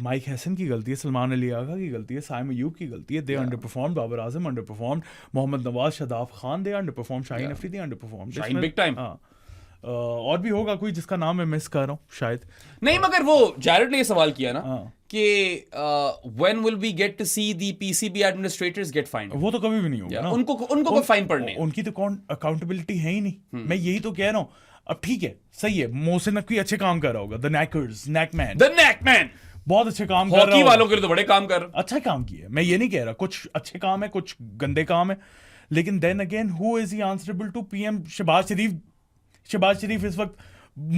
mic Hesson की गलती है, सलमान अली आगा की गलती है, साइम अयूब की गलती है. They underperformed. Babar Azam underperformed. Mohammad Nawaz, Shadab Khan they underperformed. Shaheen Afridi underperformed.
Shaheen big time.
और भी होगा कोई जिसका नाम मैं मिस कर रहा हूँ शायद.
नहीं, मगर वो जैरेड ने ये सवाल किया ना कि when will we get to see the PCB administrators get fined?
वो तो कभी भी नहीं होगा ना.
उनको कोई फाइन पड़ने.
उनकी तो अकाउंटेबिलिटी है ही नहीं. मैं यही तो कह रहा हूँ. अब ठीक है, सही है, मोहसिन नकवी अच्छे काम कर रहा होगा. द नेकमैन बहुत अच्छे काम कर रहा है.
हॉकी वालों के लिए तो बड़े काम कर रहा है.
अच्छा काम किया. मैं ये नहीं कह रहा, कुछ अच्छे काम है, कुछ गंदे काम है. लेकिन then again who is he answerable to? PM Shehbaz Sharif इस वक्त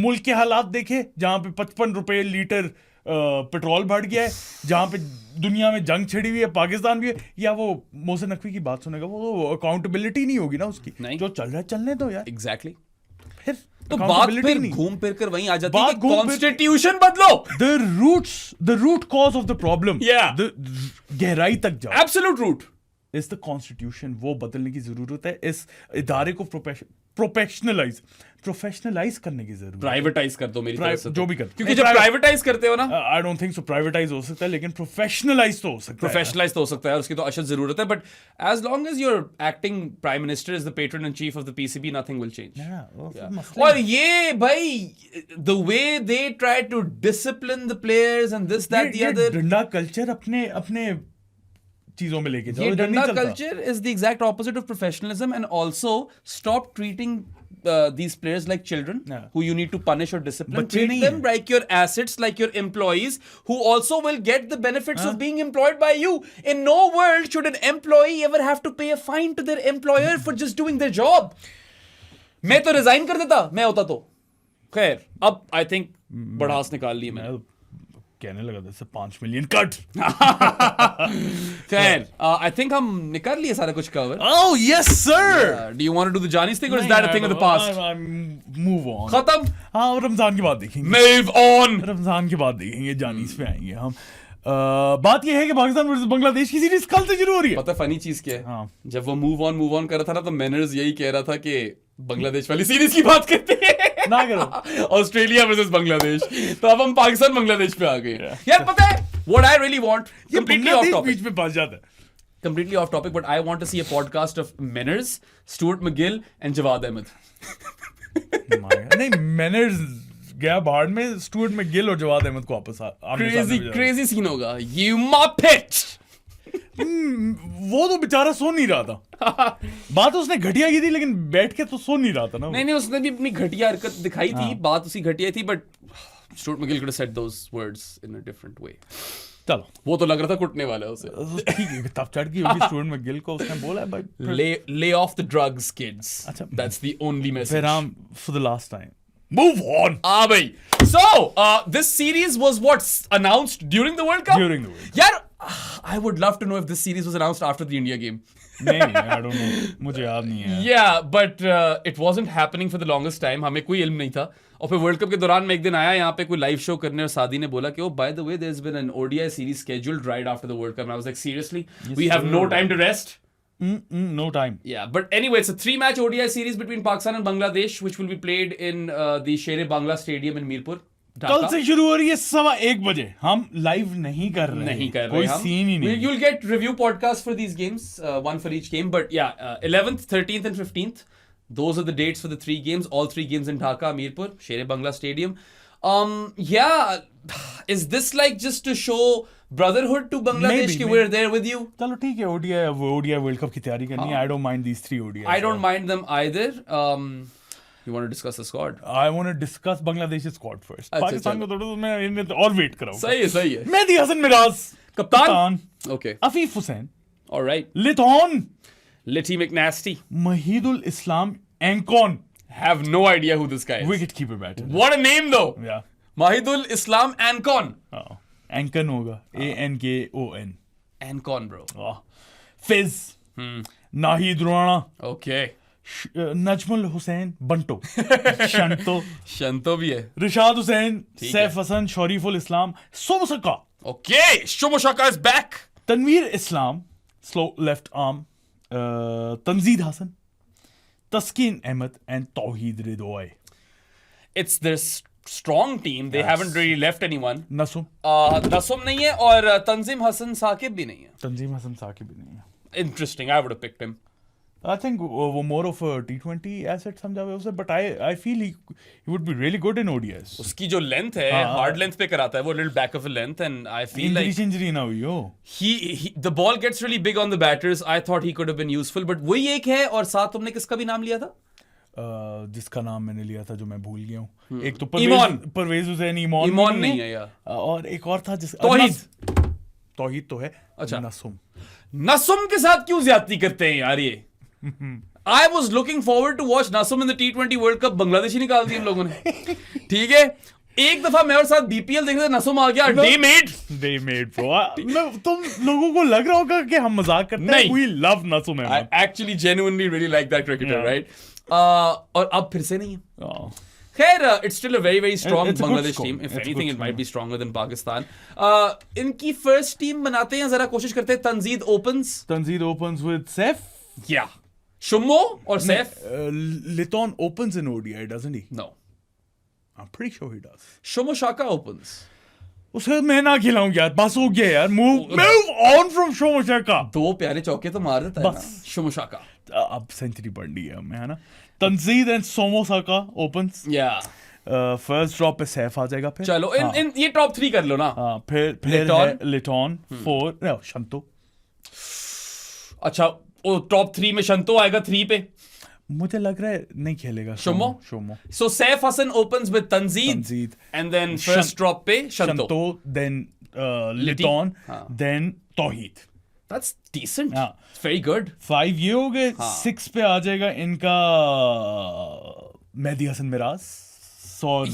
मुल्क के हालात देखे जहां पे 55 रुपए लीटर पेट्रोल बढ़ गया है, जहां पे दुनिया में जंग छिड़ी हुई है, पाकिस्तान भी है. या वो मोहसिन नकवी की बात सुनेगा, वो अकाउंटेबिलिटी नहीं होगी ना उसकी. जो चल रहा है चलने दो यार.
एग्जैक्टली.
फिर
तो बात फिर घूम फिर कर वहीं आ जाती है कि कॉन्स्टिट्यूशन बदलो.
the root cause of the problem. गहराई तक जाओ.
Absolute root
is the constitution. वो बदलने की जरूरत है. इस इदारे को प्रोफेशनलाइज करने की जरूरत.
प्राइवेटाइज कर दो मेरी तरफ से.
जो भी कर,
क्योंकि जब प्राइवेटाइज करते हो ना,
I don't think so privatise हो सकता है, लेकिन प्रोफेशनलाइज तो हो सकता है.
प्रोफेशनलाइज तो हो सकता है, उसकी तो अशद जरूरत है. But as long as your acting prime minister is the patron and chief of the PCB, nothing will change. और ये भाई the way they try to discipline the players and this that the other.
डंडा culture अपने चीजों में लेके जाओ.
डंडा culture is the exact opposite of professionalism. And also stop treating these players like children who you need to punish or discipline. Treat them like your assets, like your employees, who also will get the benefits of being employed by you. In no world should an employee ever have to pay a fine to their employer for just doing their job. मैं तो resign कर देता, मैं होता तो. खैर, अब I think बड़ास निकाल ली मैंने.
कहने लगा था 5 मिलियन कट.
खैर, I think हम निकाल लिए सारा कुछ cover.
Oh yes sir.
Do you want to do the Johnny's thing or is that a thing of the past?
Move on.
खत्म.
हाँ, रमजान के बाद देखेंगे.
Move on.
रमजान के बाद देखेंगे, जानीस पे आएंगे हम. बात यह है कि पाकिस्तान वर्सेस बांग्लादेश की सीरीज कल से शुरू हो रही है.
पता फनी चीज क्या है?
हाँ.
जब वो मूव ऑन कर रहा था ना, तो मैनर्स यही कह रहा था कि बांग्लादेश वाली सीरीज की बात करते हैं
ना करो.
Australia versus Bangladesh. तो अब हम पाकिस्तान बांग्लादेश पे आ गए. यार पता है what I really want, completely off topic,
बीच में फंस जाता है.
completely off topic, but I want to see a podcast of Menners, Stuart McGill and Jawad Ahmed.
नहीं, मैनर्स गया बाहर में, स्टुअर्ट मैकगिल और जवाद अहमद को वापस
Crazy scene होगा. You muppet.
वो तो बेचारा सो नहीं रहा था. बात उसने घटिया की थी, लेकिन बैठ के तो सो नहीं रहा था ना.
नहीं, उसने भी अपनी घटिया हरकत दिखाई थी. बात उसी घटिया थी, but Stuart McGill could have said those words in a different way.
चलो,
वो तो लग रहा था कुटने वाला है उसे.
ठीक है, तब चढ़ गई होगी स्टुअर्ट मैकगिल को. उसने बोला है भाई,
lay off the drugs, kids.
अच्छा,
that's the only message.
फिर हम for the last time move on.
bhai. So this series was announced during the World Cup.
During the World Cup.
यार, I would love to know if this series was announced after the India game.
नहीं, I don't know, मुझे याद नहीं है.
Yeah, but it wasn't happening for the longest time. हमें कोई इल्म नहीं था. और फिर वर्ल्ड कप के दौरान मैं एक दिन आया यहाँ पे कोई लाइव शो करने, और सादी ने बोला कि oh, by the way, there's been an ODI series scheduled right after the World Cup. And I was like, seriously?
Yes,
we have
sir.
no time to rest?
No time.
Yeah, but anyway, it's a 3-match ODI series between Pakistan and Bangladesh, which will be played in the Sher-e-Bangla Stadium in Mirpur.
कल से शुरू हो रही है 1:15 बजे. हम live नहीं कर रहे, कोई सीन ही नहीं.
You'll get review podcasts for these games, one for each game. But yeah, 11th, 13th and 15th, those are the dates for the 3 games. All 3 games in Dhaka, Mirpur, Sher-e-Bangla Stadium. Yeah, is this like just to show brotherhood to Bangladesh? Maybe. We're there with you.
चलो ठीक है, ODI world cup की तैयारी करनी है. I don't mind these 3 ODIs.
I don't mind them either. You want to discuss the squad?
I want to discuss Bangladesh's squad first. Pakistan को थोड़ा मैं इन्हें और वेट कराऊंगा.
सही है.
मेहदी हसन मिराज
कप्तान. Okay.
Afif Hussain.
All right.
लिथॉन.
Litty McNasty.
Mahidul Islam Ankon.
Have no idea who this guy is.
Wicketkeeper batter.
What a name though.
Yeah.
Mahidul Islam Ankon.
Ankon होगा. ANKON.
Ankon, bro.
Fizz. Nahid Rana.
Okay.
Najmul Hossain बंटो. शंतो
भी है.
रिशाद हुसैन. सैफ हसन. शरीफुल इस्लाम. सोमसका.
Okay, Shomoshaka is back.
Tanveer Islam, slow left arm. Tanzid Hasan. Taskeen Ahmad and Towhid रिदवाई.
It's this strong team. They haven't really left anyone.
नसुम.
नसुम नहीं है और तंजीम हसन साकिब भी नहीं है.
तंजीम हसन साकिब भी नहीं है.
Interesting. I would have picked him.
I think वो more of a T20 asset समझा हुआ उसे, but I feel he would be really good in ODIs.
उसकी जो length है, hard length पे कराता है वो, little back of a length, and I feel like
injury ना हुई हो.
The ball gets really big on the batters. I thought he could have been useful, but वही एक है. और साथ तुमने किसका भी नाम लिया था?
जिसका नाम मैंने लिया था जो मैं भूल गया हूँ. एक तो परवेज हुसैन. ईमान
नहीं है यार.
और एक और था जिसका तौहीद तो है.
अच्छा,
नसुम
के साथ क्यों ज्यादती करते हैं यार ये? I was looking forward to watch Nasum in the T20 World Cup. Bangladesh ही निकाल दी इन लोगों ने. ठीक है, एक दफा मैं और साथ BPL देख रहे थे, नसुम आ गया. Day made bro.
तुम लोगों को लग रहा होगा कि हम मजाक करते हैं. We love Nasum.
I actually genuinely really like that cricketer, right? और अब फिर से नहीं है. खैर, it's still a very very strong Bangladesh team. If anything, it might be stronger than Pakistan. इनकी first team बनाते हैं, जरा कोशिश करते हैं. Tanzeed opens with Saif. Yeah. Shummo or Saif?
Liton opens in ODI, doesn't he?
No.
I'm pretty sure he does.
Shomoshaka opens.
उसे मैं ना खिलाऊं यार. बस हो गया यार. Move on from Shomoshaka.
2 प्यारे चौके तो मार देता है ना Shomoshaka.
अब सेंचुरी पढ़ ली है हमें, है ना. Tanzeed and Somosaka opens.
Yeah.
First drop पे सैफ आ जाएगा. फिर
चलो इन ये टॉप 3 कर लो ना.
फिर लिटॉन 4 शंतो.
अच्छा, वो टॉप 3 में शंतो आएगा 3 पे.
मुझे लग रहा है नहीं खेलेगा. Shomo.
So Saif Hassan opens with Tanzeed and then first drop पे Shanto,
then Liton, then Tauheed.
That's decent. It's very good.
5 ये हो गए. 6 पे आ जाएगा इनका Mehidy Hasan Miraz.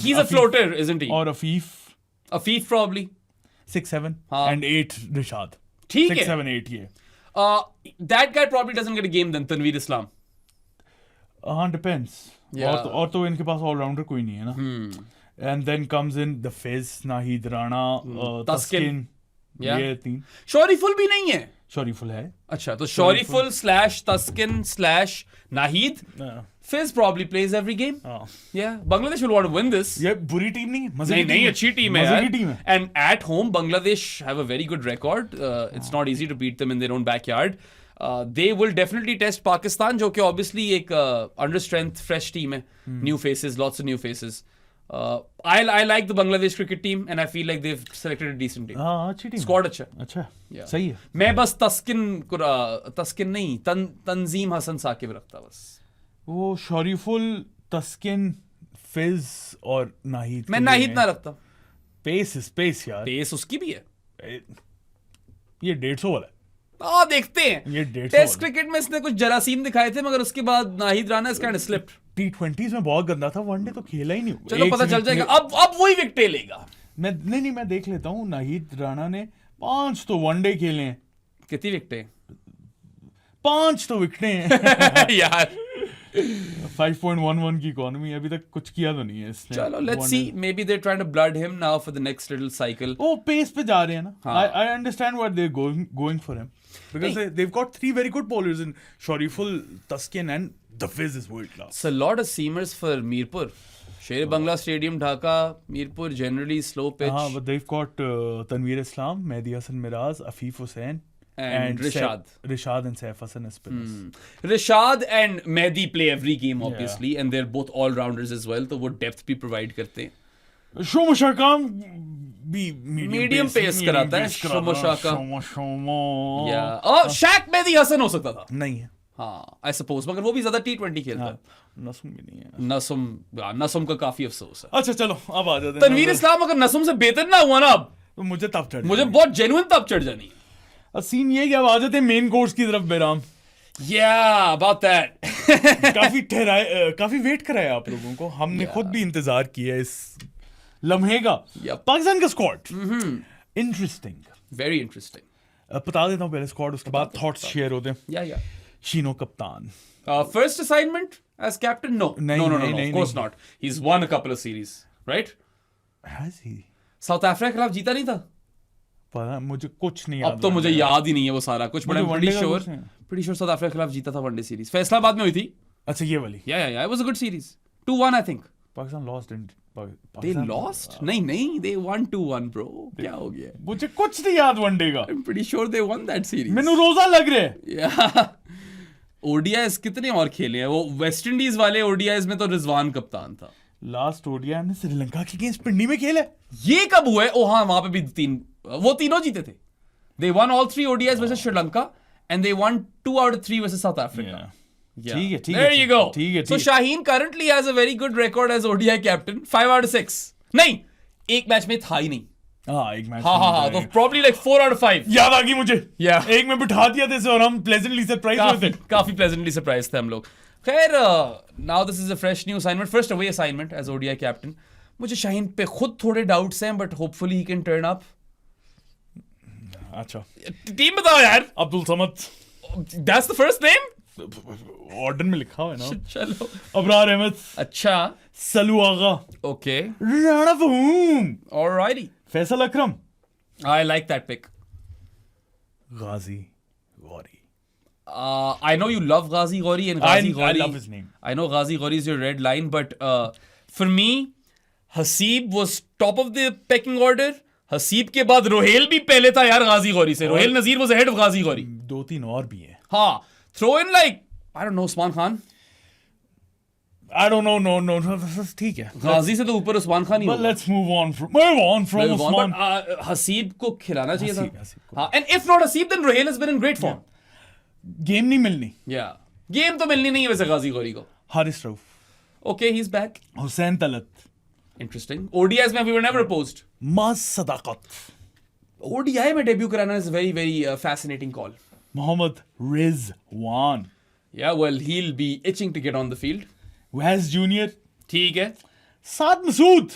He's a floater, isn't he?
और अफीफ
probably.
6-7
हाँ.
and 8 Rishad.
ठीक
6,
है.
7, 8 ये.
That guy probably doesn't get a game then, Tanveer Islam.
हाँ, depends.
Yeah.
और तो इनके पास ऑलराउंडर कोई नहीं है ना. And then comes in the Fizz, Nahid Rana, Taskin.
Yeah.
ये 3.
शोरीफुल भी नहीं है.
शरीफुल है.
अच्छा, तो Shoriful / Taskin / Nahid. Fizz probably plays every game. Yeah, Bangladesh will want to win this.
ये बुरी टीम नहीं है. मजे की
नहीं
टीम है.
अच्छी टीम है
मजे
यार.
की टीम है.
And at home, Bangladesh have a very good record. It's not easy to beat them in their own backyard. They will definitely test Pakistan, जो कि obviously एक under strength fresh team है. New faces, lots of new faces. I like the Bangladesh cricket team, and I feel like they've selected a decent team.
हाँ, अच्छी team.
Squad अच्छा.
अच्छा.
Yeah.
सही है.
मैं बस तस्किन नहीं, तंजीम हसन साकिब रखता बस.
वो शरीफुल, तस्किन, फिज और नाहिद.
मैं नाहिद ना रखता.
पेस यार.
पेस उसकी भी है.
ये 150 वाला है.
देखते हैं.
ये 150
टेस्ट क्रिकेट में इसने कुछ जरासीम दिखाए थे, मगर उसके बाद Nahid Rana is kind of slipped.
T20s में बहुत गंदा था. वनडे तो खेला ही नहीं.
चलो पता चल जाएगा. अब वही विकेट लेगा.
मैं देख लेता हूँ. नाहिद राणा ने 5 तो वनडे खेले हैं.
कितनी विकेटें?
5 तो विकेटें हैं.
यार
5.11 की इकोनॉमी. अभी तक कुछ किया तो नहीं है इसने.
चलो let's see. Maybe they trying to blood him now for the next little cycle.
वो पेस पे जा रहे हैं ना.
हाँ.
I understand what they're going for him because they've got 3 very good bowlers in Shariful, Taskin and the Fizz is world class.
It's a lot of seamers for Mirpur. Sher Bangla Stadium, Dhaka, Mirpur, generally slow pitch.
But they've got Tanveer Islam, Mehdi Hasan Miraz, Afif Hussain
and Rishad.
Rishad and Saif Hassan as spinners.
Rishad and Mehdi play every game obviously, and they're both all-rounders as well, तो वो depth भी provide करते हैं.
Shomo Shakam भी
medium pace कराता है. Shomo Shaka.
Shomo.
Yeah. Shaq Mehdi Hasan हो सकता था.
नहीं है.
हाँ, I suppose, मगर वो भी ज्यादा T20 खेलता है.
नसुम भी नहीं है.
नसुम का काफी अफसोस है.
अच्छा चलो अब आ जाते हैं.
तनवीर इस्लाम अगर नसुम से बेहतर ना हुआ ना अब,
तो मुझे तब चढ़.
मुझे बहुत जेन्युइन तब चढ़ जानी है.
सीन ये कि अब आ जाते हैं मेन कोर्स की तरफ. बेराम.
Yeah, about that.
काफी वेट कराया आप लोगों को. हमने खुद भी इंतजार किया इस लम्हे का. पाकिस्तान का स्क्वाड इंटरेस्टिंग.
Very interesting.
बता देता हूँ पहले स्क्वाड, उसके बाद थॉट्स शेयर होते हैं.
Yeah.
शीनो कप्तान.
First assignment as captain? No.
नहीं,
Of course not. He's won a couple of series, right?
Has he?
South Africa के खिलाफ जीता नहीं था.
पता मुझे कुछ नहीं याद.
अब तो मुझे याद ही नहीं है वो सारा कुछ. But I'm pretty sure South Africa के खिलाफ जीता था वनडे सीरीज. फैसलाबाद में हुई थी.
अच्छा ये वाली.
Yeah. It was a good series. 2-1 I think.
Pakistan lost and
They lost? नहीं, they won 2-1 bro. क्या हो गया?
मुझे कुछ नहीं याद वनडे का.
I'm pretty sure they won that series.
मैंने रोजा लग रहे.
Yeah. ODIs कितने और खेले हैं? वो वेस्ट इंडीज वाले ODIs में तो रिजवान कप्तान था.
लास्ट ODI हमने श्रीलंका के अगेंस्ट पिंडी में खेला.
ये कब हुआ है? हाँ, वहां पे भी वो तीनों जीते थे. They won all 3 ODIs versus Sri Lanka and they won 2 out of 3 versus South Africa. Yeah.
ठीक है.
There you go.
ठीक है.
So Shaheen currently has a very good record as ODI captain. 5 out of 6. नहीं, एक match में था ही नहीं.
एक मैच.
हाँ, तो probably like 4 out of 5.
याद आ गई मुझे.
Yeah.
एक में बिठा दिया था और हम pleasantly surprised हुए थे.
काफी pleasantly surprised थे हम लोग. खैर, now this is a fresh new assignment. First away assignment as ODI captain. मुझे शाहीन पे खुद थोड़े doubts हैं, but hopefully he can turn up.
अच्छा.
टीम बताओ यार.
Abdul Samad.
That's the first name?
Order में लिखा हुआ है ना.
चलो.
अबरार अहमद.
अच्छा.
सलू आगा.
Okay.
Rana फहूम.
Alrighty.
Faisal Akram.
I like that pick.
Ghazi Ghori.
I know you love Ghazi Ghori and Ghazi Ghori.
I love his name.
I know Ghazi Ghori is your red line, but for me, Haseeb was top of the pecking order. Haseeb के बाद रोहेल भी पहले था यार Ghazi Ghori से. रोहेल नजीर was ahead of Ghazi Ghori.
2-3 और भी हैं.
हाँ. Throw in like, I don't know, Usman Khan.
I don't know. No. ठीक है.
Ghazi से तो ऊपर उस्मान खान ही
But
होगा.
let's move on from Usman.
But Haseeb को खिलाना चाहिए था.
Haseeb को.
हाँ. And if not Haseeb, then Rohail has been in great form.
Game नहीं मिलनी.
Yeah. Game तो मिलनी नहीं है वैसे Ghazi Ghori को.
Haris Rauf.
Okay, he's back.
Hussain Talat.
Interesting. ODIs में we were never opposed.
Mass Sadaqat.
ODI में debut कराना is a very, very fascinating call.
Mohammad Rizwan.
Yeah, well, he'll be itching to get on the field.
वैस junior.
ठीक है.
साद Masood.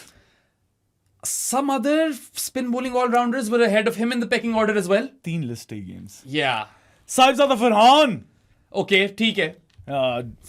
some other spin bowling all-rounders were ahead of him in the pecking order as well.
3 list A games.
Yeah.
Sahibzada Farhan.
Okay, ठीक है.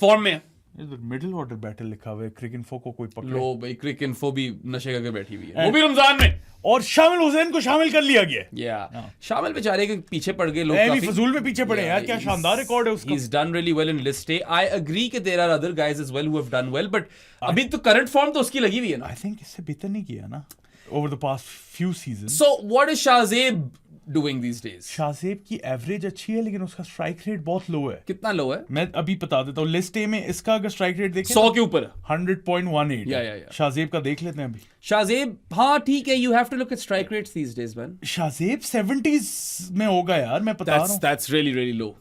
Form में.
इधर middle order battle लिखा हुआ है. क्रिकइन्फो को कोई पकड़े.
लो भाई, क्रिकइन्फो भी नशे करके बैठी हुई है. वो भी रमजान में.
और शामिल हुसैन को शामिल कर लिया गया.
Yeah. शामिल बेचारे के पीछे पड़ गए लोग.
भी फजूल में पीछे पड़े यार. क्या शानदार रिकॉर्ड है उसका.
He's done really well in list A. I agree कि there are other guys as well who have done well, but अभी तो current form तो उसकी लगी हुई है ना.
I think इससे बेहतर नहीं किया ना over the past few seasons.
So what is Shahzeb doing these days?
Shahzeb की एवरेज अच्छी है लेकिन उसका स्ट्राइक रेट बहुत लो है.
कितना लो है?
मैं अभी बता देता हूँ. लिस्ट ए में इसका अगर स्ट्राइक रेट देखें
100 के ऊपर
100.18.
Yeah.
शाहजेब का देख लेते हैं अभी.
Shahzeb, हाँ ठीक है. You have to look at strike rates these days, man.
Shahzeb 70s में होगा यार. मैं बता रहा हूँ.
That's really low.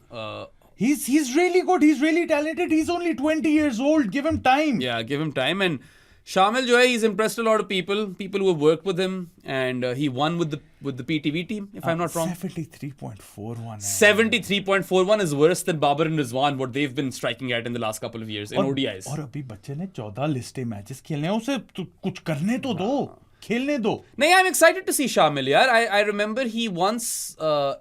He's really good. He's really talented. He's only 20 years old. Give him time.
Yeah, give him time. And Shamil jo hai, he's impressed a lot of people who have worked with him, and he won with the PTV team, if I'm not wrong.
73.41.
73.41 is worse than Babar and Rizwan, what they've been striking at in the last couple of years in ODIs.
और अभी बच्चे ने 14 list matches खेलने हैं. उसे कुछ करने तो दो. खेलने दो.
No, I'm excited to see Shamil. Yaar. I remember he once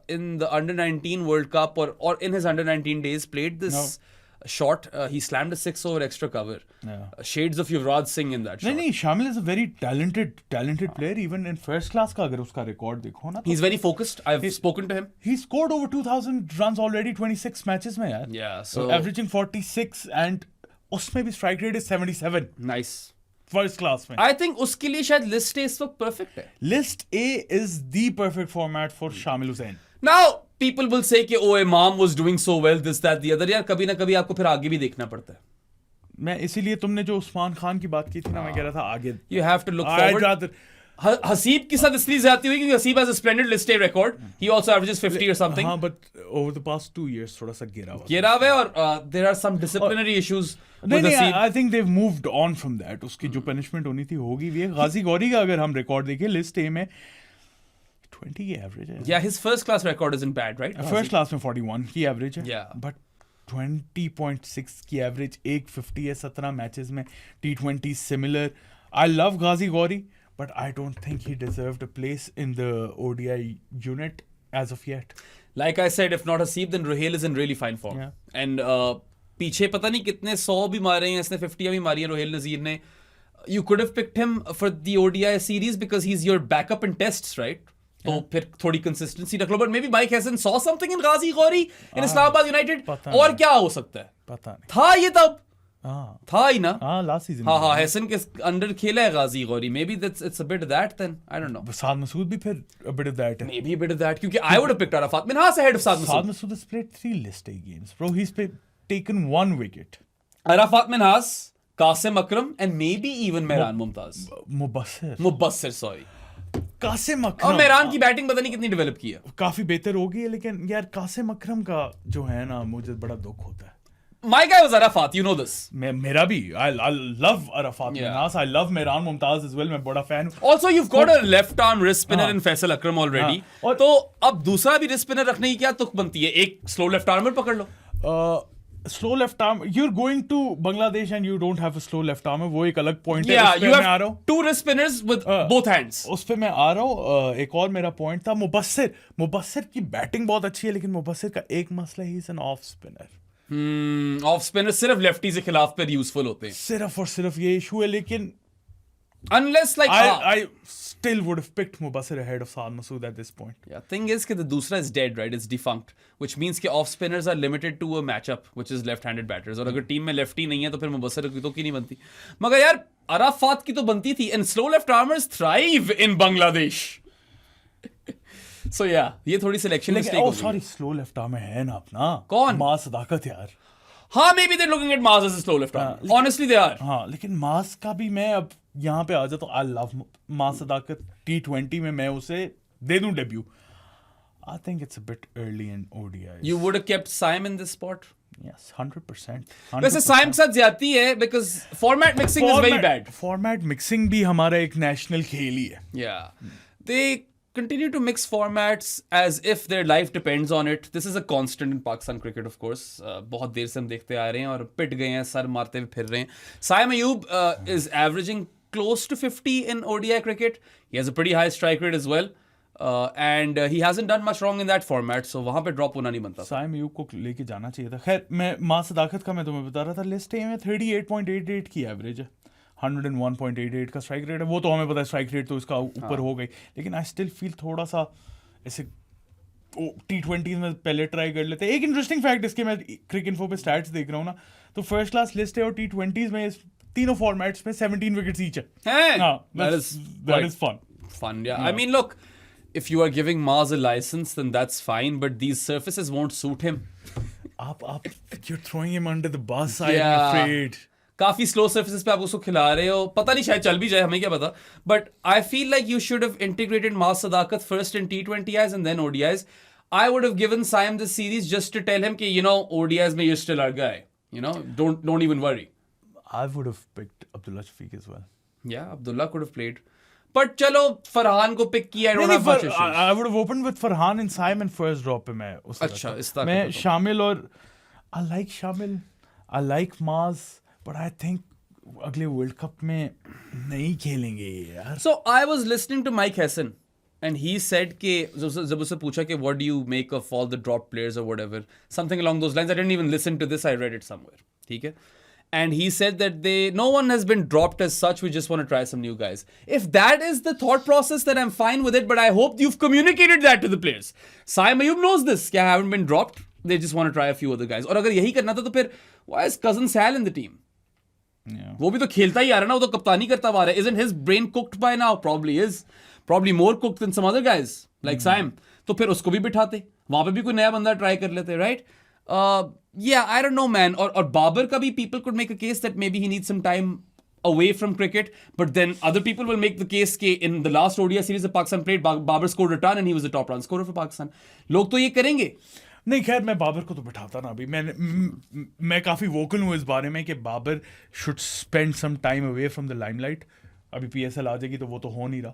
in the under-19 World Cup or in his under-19 days played this shot. He slammed a 6 over extra cover.
Yeah.
Shades of Yuvraj Singh in that shot.
नहीं, Shamil is a very talented player. Even in first class का अगर उसका record देखो ना.
He's very focused. I've spoken to him.
He scored over 2,000 runs already 26 matches में यार.
Yeah, so
averaging 46 and उसमें भी strike rate is 77.
Nice.
First class में.
I think उसके लिए शायद list A इस वक्त perfect है.
List A is the perfect format for Shamil Hussain.
Now people will say कि oh Imam was doing so well this that the other. यार कभी ना कभी आपको फिर आगे भी देखना पड़ता है.
मैं इसीलिए तुमने जो उस्मान खान की बात की थी ना, मैं कह रहा था आगे.
You have to look forward. Haseeb के साथ इसलिए ज्यादा हुई क्योंकि Haseeb has a splendid list A record. He also averages 50 or something.
हाँ, but over the past 2 years थोड़ा सा गिरा हुआ.
गिरा हुआ है और there are some disciplinary issues.
नहीं, I think they've moved on from that. उसकी जो punishment होनी थी होगी भी है. गाजी गौरी का अगर हम रिकॉर्ड देखें लिस्ट ए में 20 की एवरेज है.
Yeah, his first class record isn't bad, right?
First class में 41 की एवरेज है.
Yeah.
But 20.6 की एवरेज 150 है 17 मैचेस में. T20 similar. I love Ghazi Gauri, but I don't think he deserved a place in the ODI unit as of yet.
Like I said, if not Haseeb, then Ruhail is in really fine form.
Yeah.
And पीछे पता नहीं कितने 100 भी मारे हैं, इसने 50 भी मारी है रुहेल नज़ीर ने. You could have picked him for the ODI series because he's your backup in tests, right? तो फिर थोड़ी कंसिस्टेंसी रख लो. But maybe Mike Hesson saw something in Ghazi Gauri in Islamabad United. और क्या हो सकता है?
पता नहीं.
था ये तब. था ही ना.
Last season.
हाँ, हैसन के अंडर खेला है Ghazi Gauri. Maybe it's a bit of that then. I don't know.
साद मसूद भी फिर a bit of that है.
Maybe a bit of that क्योंकि I would have picked Arafat Minhas ahead of Saad Masood.
Saad Masood has played 3 list A games. Bro, he's taken 1 wicket.
Arafat Minhas, Qasim Akram and maybe even Mehran Mumtaz. Mubassir, sorry.
Qasim अकरम.
और मेहरान की batting पता नहीं कितनी develop की है.
काफी बेहतर हो गई है लेकिन यार कासिम अकरम का जो है ना मुझे बड़ा दुख होता है.
My guy was Arafat, you know this.
मेरा भी. I love Arafat Minhas. I love Mehran Mumtaz as well. मैं बड़ा fan हूँ.
Also you've got a left arm wrist spinner in Faisal Akram already. और तो अब दूसरा भी wrist spinner रखने की क्या तुक बनती है? एक slow left armer पकड़ लो.
Slow left arm. You're going to Bangladesh and you don't have a slow left armer. वो एक अलग point है.
Yeah, you have 2 wrist spinners with both hands.
उस पे मैं आ रहा हूँ. एक और मेरा point था मुबस्सिर की बैटिंग बहुत अच्छी है लेकिन मुबस्सिर का एक मसला ही is an off spinner.
Off spinner सिर्फ लेफ्टी के खिलाफ पर यूजफुल होते हैं.
सिर्फ और सिर्फ ये इशू है लेकिन
unless like
I still would have picked Mubassir ahead of Saad Masood at this point.
Yeah, thing is कि the दूसरा is dead, right? It's defunct, which means कि off spinners are limited to a matchup, which is left-handed batters. और अगर team में lefty नहीं है तो फिर मुबस्सिर की तो की नहीं बनती. मगर यार अराफात की तो बनती थी. And slow left armers thrive in Bangladesh. So yeah, ये थोड़ी सिलेक्शन मिस्टेक हो गई.
सॉरी स्लो लेफ्ट आर्म है ना अपना.
कौन?
मास सदाकत यार.
हाँ, maybe they're looking at Maz as a slow left arm. Honestly they are.
हाँ, लेकिन मास का भी मैं अब यहाँ पे आ जाता हूँ. I love mass Sadaqat. T20 में मैं उसे दे दूँ debut. I think it's a bit early in ODI.
You would have kept Saim in this spot?
Yes, 100%.
वैसे साइम के साथ ज्यादती है because format mixing is very bad.
Format mixing भी हमारा एक national खेल ही है.
Yeah. They continue to mix formats as if their life depends on it. This is a constant in Pakistan cricket, of course. बहुत देर से हम देखते आ रहे हैं और पिट गए हैं, सर मारते हुए फिर रहे हैं. Saim Ayub is averaging close to 50 in ODI cricket. He has a pretty high strike rate as well. And he hasn't done much wrong in that format, so वहाँ पे ड्रॉप होना नहीं बनता।
साइम अयूब को लेके जाना चाहिए था। खैर मैं मां सदाकत का मैं तुम्हें बता रहा था, लिस्ट ए में 38.88 की एवरेज है, 101.88 का स्ट्राइक रेट है। वो तो हमें पता है स्ट्राइक रेट तो इसका ऊपर हो गई, लेकिन आई स्टिल फील थोड़ा सा ऐसे T20 में पहले ट्राई कर लेते। एक इंटरेस्टिंग फैक्ट इसके, मैं क्रिक इन्फो पे स्टैट्स देख रहा हूँ ना, तो फर्स्ट क्लास लिस्ट है और T20 में तीनों फॉर्मेट्स में 17 विकेट्स ईच है। That is fun.
Fun, yeah. I mean, look, if you are giving Mars a license, then that's fine, but these surfaces won't suit him.
You're throwing him under the bus, I'm afraid.
काफी slow surfaces पे आप उसको खिला रहे हो, पता नहीं शायद चल भी जाए, हमें क्या पता, but I feel like you should have integrated mass Sadaqat first in T20Is and then ODIs. I would have given Saim this series just to tell him कि you know ODIs में you're still our guy, you know, don't even worry.
I would have picked Abdullah Shafiq as well.
Yeah, Abdullah could have played. But चलो फरहान को pick किया, I don't have much issues.
I would have opened with Farhan and Saim and first drop पे मैं उस
अच्छा, इस तरह
मैं शामिल, और I like शामिल, I like Maz, but I think अगले वर्ल्ड कप में नहीं खेलेंगे यार।
So I was listening to Mike Hesson and he said कि जब उससे पूछा कि what do you make of all the drop players or whatever, something along those lines. I didn't even listen to this, I read it somewhere. ठीक है? And he said that no one has been dropped as such. We just want to try some new guys. If that is the thought process, then I'm fine with it. But I hope you've communicated that to the players. Saim Ayub knows this. I haven't been dropped. They just want to try a few other guys. और अगर यही करना था तो फिर why is cousin Sal in the team?
Yeah.
वो भी तो खेलता ही आ रहा है ना, वो तो कप्तानी करता आ रहा है. Isn't his brain cooked by now? Probably is. Probably more cooked than some other guys like Saim. तो फिर उसको भी बिठाते. वहाँ पे भी कोई नया बंदा ट्राई कर लेते, right? Yeah, I don't know, man. और बाबर का भी people could make a case that maybe he needs some time away from cricket, but then other people will make the case कि in the last ODI series that Pakistan played, Babar scored a ton and he was the top run scorer for Pakistan. लोग तो ये करेंगे.
नहीं, खैर मैं बाबर को तो बिठाता ना अभी। मैं काफ़ी वोकल हूँ इस बारे में कि Babar should spend some time away from the limelight. अभी PSL आ जाएगी तो वो तो हो नहीं रहा,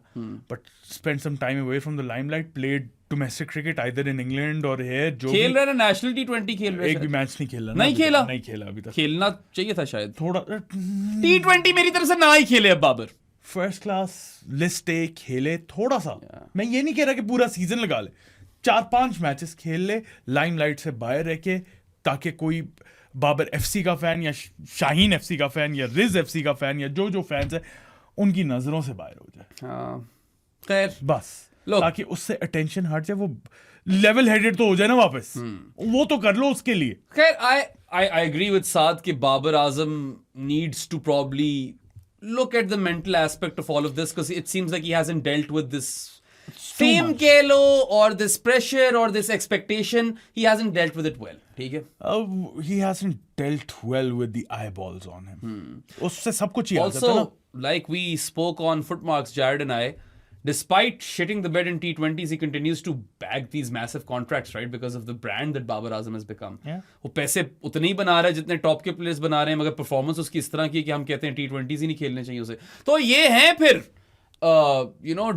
but spend some time away from the limelight, played domestic cricket either in England or here. जो
खेल रहा है ना, नेशनल T20 खेल रहा है,
एक भी मैच नहीं खेला,
नहीं खेला
अभी तक।
खेलना चाहिए था शायद
थोड़ा
T20 मेरी तरफ से ना ही खेले अब Babar.
First class list A खेले थोड़ा सा, मैं ये नहीं कह रहा कि पूरा सीजन लगा ले, 4-5 मैचेस खेल ले लाइमलाइट से बाहर रह के, ताकि कोई बाबर FC का फैन या शाहीन FC का फैन या रिज FC का फैन या जो फैंस है उनकी नजरों से बाहर हो जाए।
खैर
बस ताकि उससे अटेंशन हट जाए, वो लेवल हेडेड तो हो जाए ना वापस, वो तो कर लो उसके लिए।
खैर I agree with Saad कि Babar Azam needs to probably look at the mental aspect of all of this, because it seems like he hasn't dealt with this fame कह लो or this pressure or this expectation. He hasn't dealt with it well. ठीक है?
He hasn't dealt well with the eyeballs on him. उससे सब कुछ ही आ जाता है ना।
Also, like we spoke on Footmarks, Jared and I, despite shitting the bed in T20s, he continues to bag these massive contracts, right? Because of the brand that Babar Azam has become.
Yeah.
वो पैसे उतने ही बना रहा है जितने top के players बना रहे हैं, मगर परफॉर्मेंस उसकी इस तरह की है कि हम कहते हैं T20s ही नहीं खेलने चाहिए उसे। तो ये हैं फिर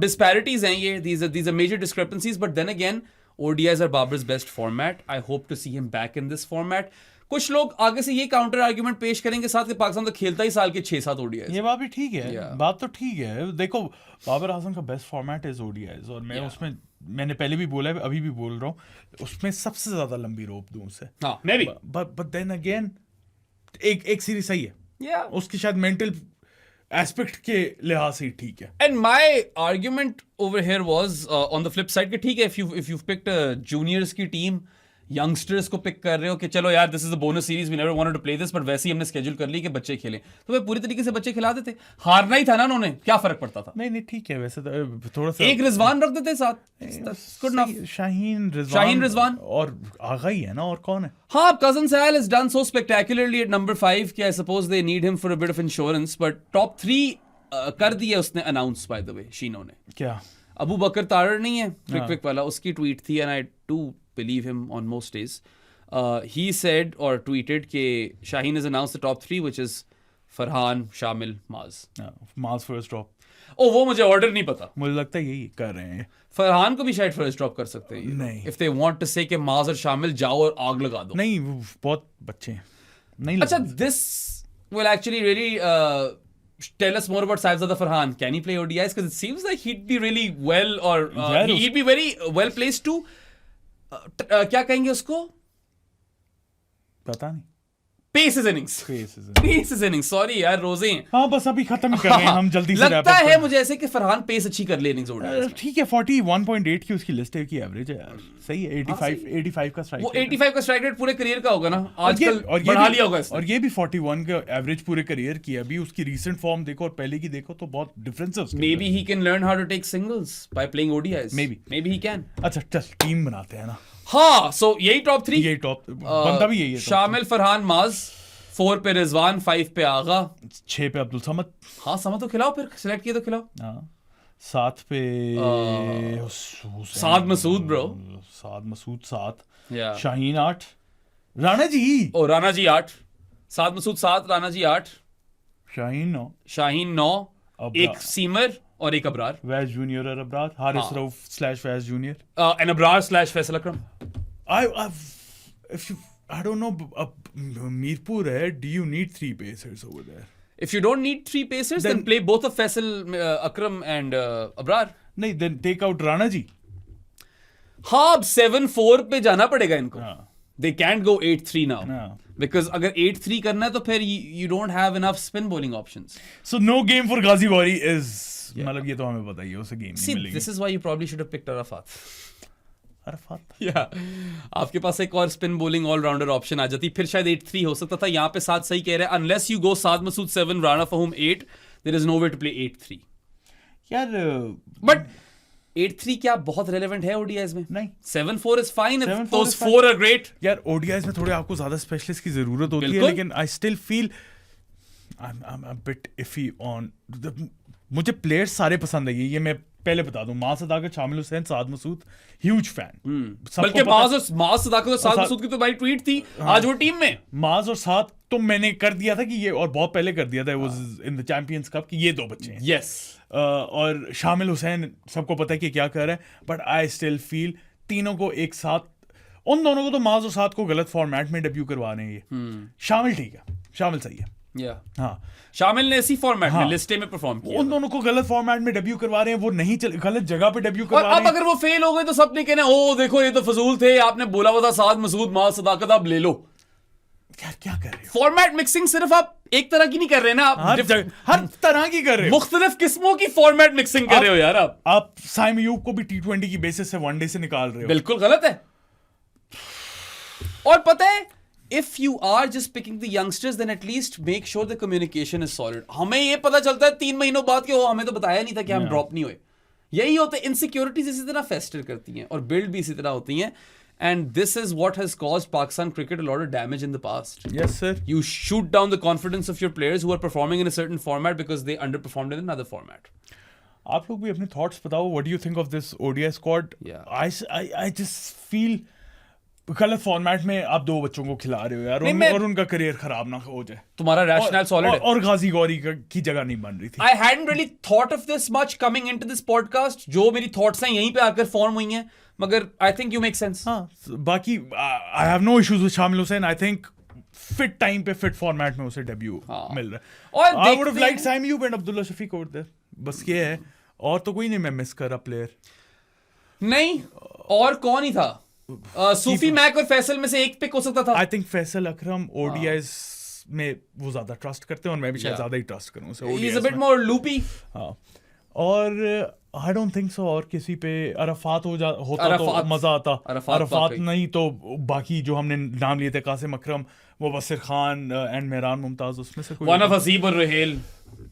disparities हैं ये, these are major discrepancies, but then again ODIs are Babar's best format. I hope to see him back in this format. कुछ लोग आगे से ये काउंटर आर्ग्यूमेंट पेश करेंगे साथ कि पाकिस्तान तो खेलता ही साल के 6-7 ODIs।
ये बात भी ठीक है,
Yeah.
बात तो ठीक है। देखो बाबर आजम का बेस्ट फॉर्मेट इज ODIs, और मैं उसमें मैंने पहले भी बोला है, अभी भी बोल रहा हूँ, उसमें सबसे ज्यादा लंबी रोप दूं उसे।
हाँ, मैं भी।
बट देन अगेन एक सीरीज सही है,
Yeah.
उसकी शायद मेंटल एस्पेक्ट के लिहाज से ठीक है।
And my argument over here was on the flip side कि ठीक है, if you've picked a juniors की team, youngsters को पिक कर रहे हो कि चलो यार this is a bonus series, we never wanted to play this, but वैसे ही हमने schedule कर ली कि बच्चे खेलें, तो वे पूरी तरीके से बच्चे खिला देते। हारना ही था ना उन्होंने, क्या फर्क पड़ता था?
नहीं ठीक है, वैसे तो थोड़ा सा
एक रिजवान रख देते साथ, good enough।
शाहीन रिजवान और आगा ही है ना, और कौन है?
हाँ, cousin Sal has done so spectacularly at number 5 कि I suppose they need him for a bit of insurance, but top 3 कर दिया उसने announce, by the way, शीनो ने।
क्या
अबू बकर तारड़ नहीं है क्रिक वाला, उसकी ट्वीट थी, and I do believe him on most days. He said or tweeted कि Shaheen has announced the top 3, which is Farhan, Shamil, Maz.
Maz first drop।
वो मुझे ऑर्डर नहीं पता,
मुझे लगता है यही कर रहे हैं।
फरहान को भी शायद फर्स्ट ड्रॉप कर सकते हैं
नहीं,
if they want to say कि माज और शामिल जाओ और आग लगा दो।
नहीं, वो बहुत बच्चे हैं, नहीं
अच्छा, this will actually really tell us more about Saifzada Farhan. Can he play ODIs? Because it seems like he'd be really well, or he'd be very well placed to. क्या कहेंगे उसको?
पता नहीं.
Pace his innings. Pace his innings. Sorry यार, रोजे हैं.
हाँ, बस अभी खत्म कर रहे हैं हम जल्दी से.
लगता है मुझे ऐसे कि फरहान पेस अच्छी कर ले इनिंग्स ODIs.
ठीक है, 41.8 की उसकी लिस्ट है, की एवरेज है यार. सही है. 85 का स्ट्राइक.
वो 85 का स्ट्राइक रेट पूरे करियर का होगा ना. आजकल बढ़ा लिया होगा इसने.
और ये भी 41 का एवरेज पूरे करियर की है. अभी उसकी रीसेंट फॉर्म देखो और पहले की देखो तो बहुत डिफरेंस है उसके.
Maybe he can learn how to take singles by playing ODIs. Maybe he can.
अच्छा चल, टीम बनाते हैं ना.
हाँ, so यही टॉप 3.
यही टॉप बनता भी यही है.
शामिल, फरहान, माज. 4 पे रिजवान, 5 पे आगा,
6 पे अब्दुल समद.
हाँ, समद तो खिलाओ, फिर सिलेक्ट किए तो खिलाओ.
हाँ, 7 पे
साद मसूद ब्रो.
साद मसूद 7.
Yeah.
शाहीन 8. राणा जी.
ओ राणा जी 8. साद मसूद 7, राणा जी 8.
शाहीन 9.
शाहीन 9. एक सीमर और एक अबरार.
वैज जूनियर और अबरार. हारिस रऊफ / वैज junior.
And Abrar / Faisal Akram.
I don't know. Mirpur hai. Do you need 3 pacers over there?
If you don't need 3 pacers, then play both of Faisal, Akram and Abrar.
नहीं, then take out Rana ji.
हाँ, अब 7-4 पे जाना पड़ेगा इनको. They can't go 8-3 now. Because अगर 8-3 करना है तो फिर you don't have enough spin bowling options.
So no game for Ghazi Wari is. मतलब ये तो हमें पता ही है, उसे गेम नहीं मिलेगी.
This is why you probably should have picked Arafat.
Yeah.
आपके पास एक और स्पिन बॉलिंग ऑलराउंडर ऑप्शन आ जाती, फिर शायद 8-3 हो सकता था. यहाँ पे साद सही कह रहे हैं. Unless you go Saad Masood 7, Rana फहूम 8, there is no way to play 8-3.
यार
बट 8-3 क्या बहुत रेलेवेंट है ODIs में?
नहीं.
7-4 is fine if those 4 are great.
यार ODIs में थोड़े आपको ज्यादा स्पेशलिस्ट की जरूरत होती है, लेकिन I still feel I'm a bit iffy on मुझे प्लेयर्स सारे पसंद है. ये मैं पहले बता दूं. मास सदाकत, शामिल हुसैन, साद मसूद, ह्यूज फैन.
बल्कि मास सदाकत और साद मसूद की तो भाई ट्वीट थी आज वो टीम में.
मास और साद तो मैंने कर दिया था कि ये, और बहुत पहले कर दिया था, वो इन द चैंपियंस कप, कि ये 2 बच्चे हैं.
यस.
और शामिल हुसैन सबको पता है कि क्या कर रहा है, बट आई स्टिल फील तीनों को एक साथ, उन दोनों को तो मास और साद को गलत फॉर्मेट में डेब्यू करवा रहे हैं ये. शामिल ठीक है, शामिल सही है.
हाँ, शामिल ने इसी फॉर्मेट में लिस्टे में परफॉर्म किया.
उन दोनों को गलत फॉर्मेट में डेब्यू करवा रहे हैं, वो नहीं गलत जगह पे डेब्यू करवा रहे हैं.
अब अगर वो फेल हो गए तो सबने कहना, ओ देखो ये तो फजूल थे, आपने बोला हुआ था साद मसूद, मास सदाकत, आप ले लो.
यार क्या कर रहे हो?
फॉर्मेट मिक्सिंग सिर्फ आप एक तरह की नहीं कर रहे ना, आप
हर तरह की कर रहे हो.
मुख्तलिफ किस्मों की फॉर्मेट मिक्सिंग कर रहे हो यार.
आप साइम अयूब को भी T20 की बेसिस से वनडे से निकाल रहे हो.
बिल्कुल गलत है. और पता है, if you are just picking the youngsters, then at least make sure the communication is solid. हमें ये पता चलता है 3 महीनों बाद कि हमें तो बताया नहीं था कि हम ड्रॉप नहीं हुए. यही होते हैं. इनसिक्योरिटीज इसी तरह फेस्टर करती हैं और बिल्ड भी इसी तरह होती हैं. And this is what has caused Pakistan cricket a lot of damage in the past.
Yes, sir.
You shoot down the confidence of your players who are performing in a certain format because they underperformed in another format.
आप लोग भी अपने thoughts बताओ. What do you think of this ODI squad?
Yeah.
I just feel गलत format में आप 2 बच्चों को खिला रहे हो यार, और उनका करियर खराब ना हो जाए.
तुम्हारा रैशनल सॉलिड है.
और गाजी गौरी की जगह नहीं बन रही थी.
I hadn't really thought of this much coming into this podcast. जो मेरी थॉट्स हैं यहीं पे आकर फॉर्म हुई हैं, मगर I think you make sense.
हाँ, बाकी I have no issues with शामिल Hussain. I think fit time पे फिट फॉर्मेट में उसे डेब्यू मिल रहा है.
और
I would have liked Saim Ayub and Abdullah Shafiq over there. बस ये है, और तो कोई नहीं मैं मिस कर रहा प्लेयर.
नहीं, और कौन ही था? सूफी मैक और फैसल में से एक पिक हो सकता था.
I think Faisal Akram ODIs में वो ज्यादा ट्रस्ट करते हैं, और मैं भी शायद ज्यादा ही ट्रस्ट करूं उसे.
He is a bit more loopy.
हां, और आई डोंट थिंक सो और किसी पे अरफात होता तो मजा आता. अरफात नहीं तो बाकी जो हमने नाम लिए थे, कासिम अकरम, वो बसीर खान एंड मेहरान मुमताज, उसमें से कोई.
वन ऑफ हसीब और रहेल,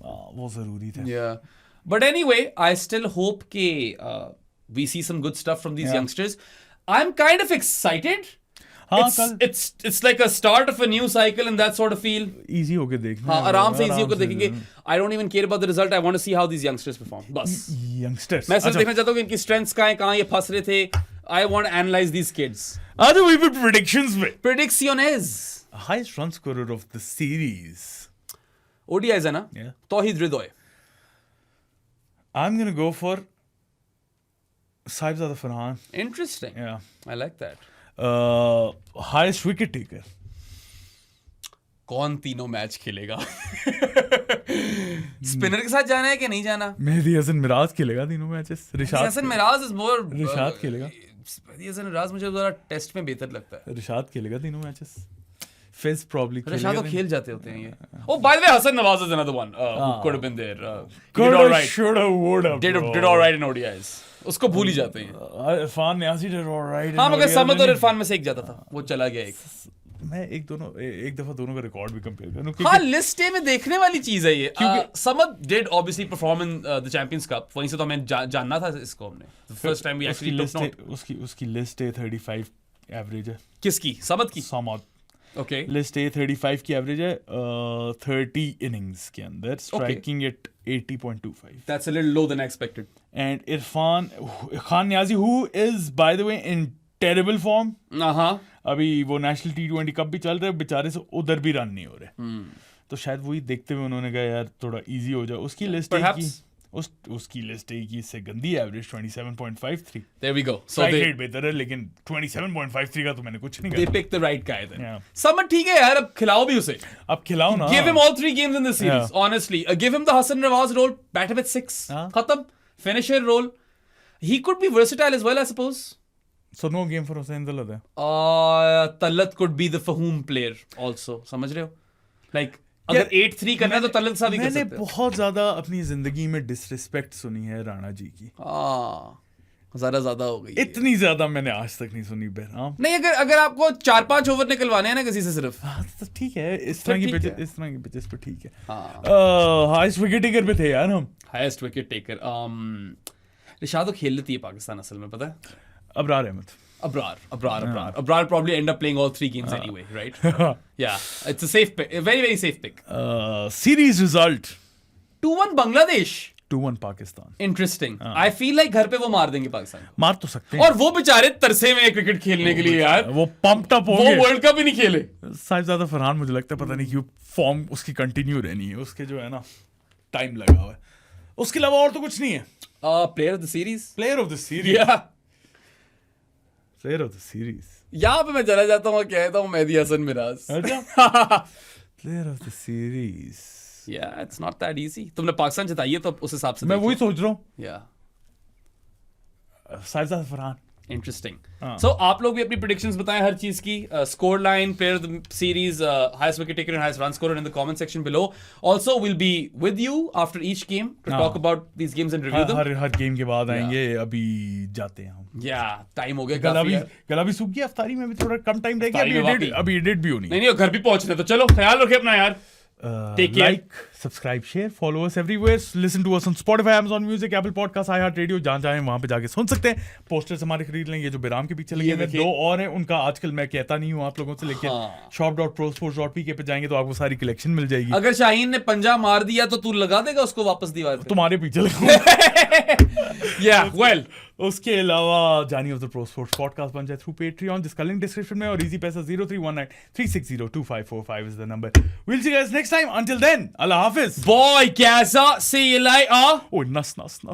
वो जरूरी था.
या but anyway, I still hope के we see some good stuff from these youngsters. I'm kind of excited. It's like a start of a new cycle and that sort of feel.
Easy होके देखना.
हाँ, आराम से easy होके देखेंगे. I don't even care about the result. I want to see how these youngsters perform. बस.
Youngsters.
मैं सिर्फ देखना चाहता हूँ कि इनकी strengths कहाँ ये फंस रहे थे. I want to analyze these kids.
आजा वही पे predictions में.
Predicciones.
Highest run scorer of the series.
ODIs है ना?
Yeah.
Towhid रिदोय.
I'm gonna go for Saifzada Farhan.
Interesting.
Yeah.
I like that.
Highest wicket taker.
कौन तीनों match खेलेगा? Spinner के साथ जाना है कि नहीं जाना?
मेहदी हसन मिराज खेलेगा तीनों matches.
Hasan Miraz is more
Rishad खेलेगा।
मेहदी हसन मिराज मुझे जरा टेस्ट में बेहतर लगता है।
रिशाद खेलेगा तीनों मैचेस। फिज प्रॉब्ली
रिशाद तो खेल जाते होते हैं ये। Oh, by the way, Hasan Nawaz is another one who could have been there. Did all right.
Should have, would have.
Did all right in ODIs. उसको भूल ही जाते हैं।
इरफान न्यासी did all right.
हाँ, मगर समद और इरफान में से एक जाता था, वो चला गया एक।
मैं एक दफा दोनों का रिकॉर्ड भी कंपेयर करूं।
हाँ, लिस्ट ए में देखने वाली चीज है ये। Samad did obviously perform in the Champions Cup, वहीं से तो हमें जानना था इसको हमने। First time we actually took note.
उसकी लिस्ट ए 35 एवरेज है।
किसकी? समद की?
समद।
ओके।
लिस्ट ए 35 की एवरेज है 30 इनिंग्स के अंदर, striking eight 80.25.
That's a little low than expected.
And Irfan Khan Niazi, who is by the way in terrible form. अभी वो नेशनल T20 कप भी चल रहा है, बेचारे से उधर भी रन नहीं हो रहे। तो शायद वही देखते हुए उन्होंने कहा यार थोड़ा इजी हो जाए। उसकी लिस्ट उसकी लिस्ट की इससे गंदी average 27.53.
There we go.
So rate बेहतर है, लेकिन 27.53 का तो मैंने कुछ नहीं
कहा। They picked the right guy then. समझ ठीक है यार, अब खिलाओ भी उसे।
अब खिलाओ ना।
Give him all 3 games in this series. Honestly, give him the Hasan Nawaz role. Bat him at 6. खत्म। Finisher role. He could be versatile as well, I suppose.
So no game for Hussain Tallat है।
Tallat could be the Fahum player also. समझ रहे हो? Like अगर 8-3 करना है तो तलत साथ ही कर सकते हैं।
मैंने बहुत ज्यादा अपनी जिंदगी में डिसरिस्पेक्ट सुनी है राणा जी की।
ज्यादा हो गई।
इतनी ज्यादा मैंने आज तक नहीं सुनी बहराम।
नहीं, अगर आपको 4-5 ओवर निकलवाने हैं ना किसी से सिर्फ,
तो ठीक है। इस तरह की पिचेस पे ठीक है। हाईएस्ट विकेट टेकर पे थे यार हम।
हाईएस्ट विकेट टेकर रिशाद तो खेल लेती है पाकिस्तान असल में, पता है?
Abrar Ahmad.
Abrar probably end up playing all 3 games anyway, right? Yeah, it's a safe pick, a very very safe pick.
Series result
2-1 Bangladesh,
2-1 Pakistan.
Interesting. I feel like घर पे वो मार देंगे पाकिस्तान।
मार तो सकते हैं।
और वो बेचारे तरसे में क्रिकेट खेलने के लिए यार,
वो पम्प्ड अप होंगे।
वो वर्ल्ड कप ही नहीं खेले।
साहिबजादा फरहान मुझे लगता है पता नहीं क्यों फॉर्म उसकी कंटिन्यू रहनी है, उसके जो है ना टाइम लगा हुआ है। उसके अलावा और तो कुछ नहीं है।
Player of the series.
Player of the series. Player of the series.
यहाँ पे मैं चला जाता हूँ, कहता हूँ Mehidy Hasan Miraz.
Player of the series.
Yeah, it's not that easy. तुमने पाकिस्तान जिताई है तो उस हिसाब से
मैं वही सोच रहा हूँ।
Yeah.
Sahibzada Farhan.
Interesting. So आप लोग भी अपनी predictions बताएं हर चीज की, score line, player of the series, highest wicket taker and highest run scorer in the comment section below. Also, we'll be with you after each game to talk about these games and review them.
Her game के बाद आएंगे। अभी जाते हैं हम।
Yeah, time हो गया।
गला भी सूख गया। अफ्तारी में भी थोड़ा कम टाइम रह गया। अभी एडिट भी होनी।
नहीं, घर भी पहुंचने तो चलो, ख्याल रखें अपना यार। Take care.
Like, subscribe, share, follow us everywhere. Listen to us on Spotify, Amazon Music, Apple Podcasts, iHeartRadio. जहाँ चाहें वहाँ पे जाके सुन सकते हैं। पोस्टर्स हमारे खरीद लें। ये जो बिराम के पीछे लगे हैं 2 और हैं, उनका आजकल मैं कहता नहीं हूँ आप लोगों से, लेकिन shop.prosports.pk पे जाएंगे तो आपको सारी कलेक्शन मिल जाएगी।
अगर शाहीन ने पंजा मार दिया तो तू लगा देगा उसको वापस दीवार पे?
तुम्हारे पीछे लगा।
Yeah, well.
उसके अलावा जानी of the pro sports podcast बन जाए थ्रू पेट्रियन, जिसका लिंक डिस्क्रिप्शन में, और Easypaisa 0319360255 is the number. Will see you guys next time. Until then, अल्लाह हाफिज।
बॉय कैसा सी यू लाइटर।
ओह नस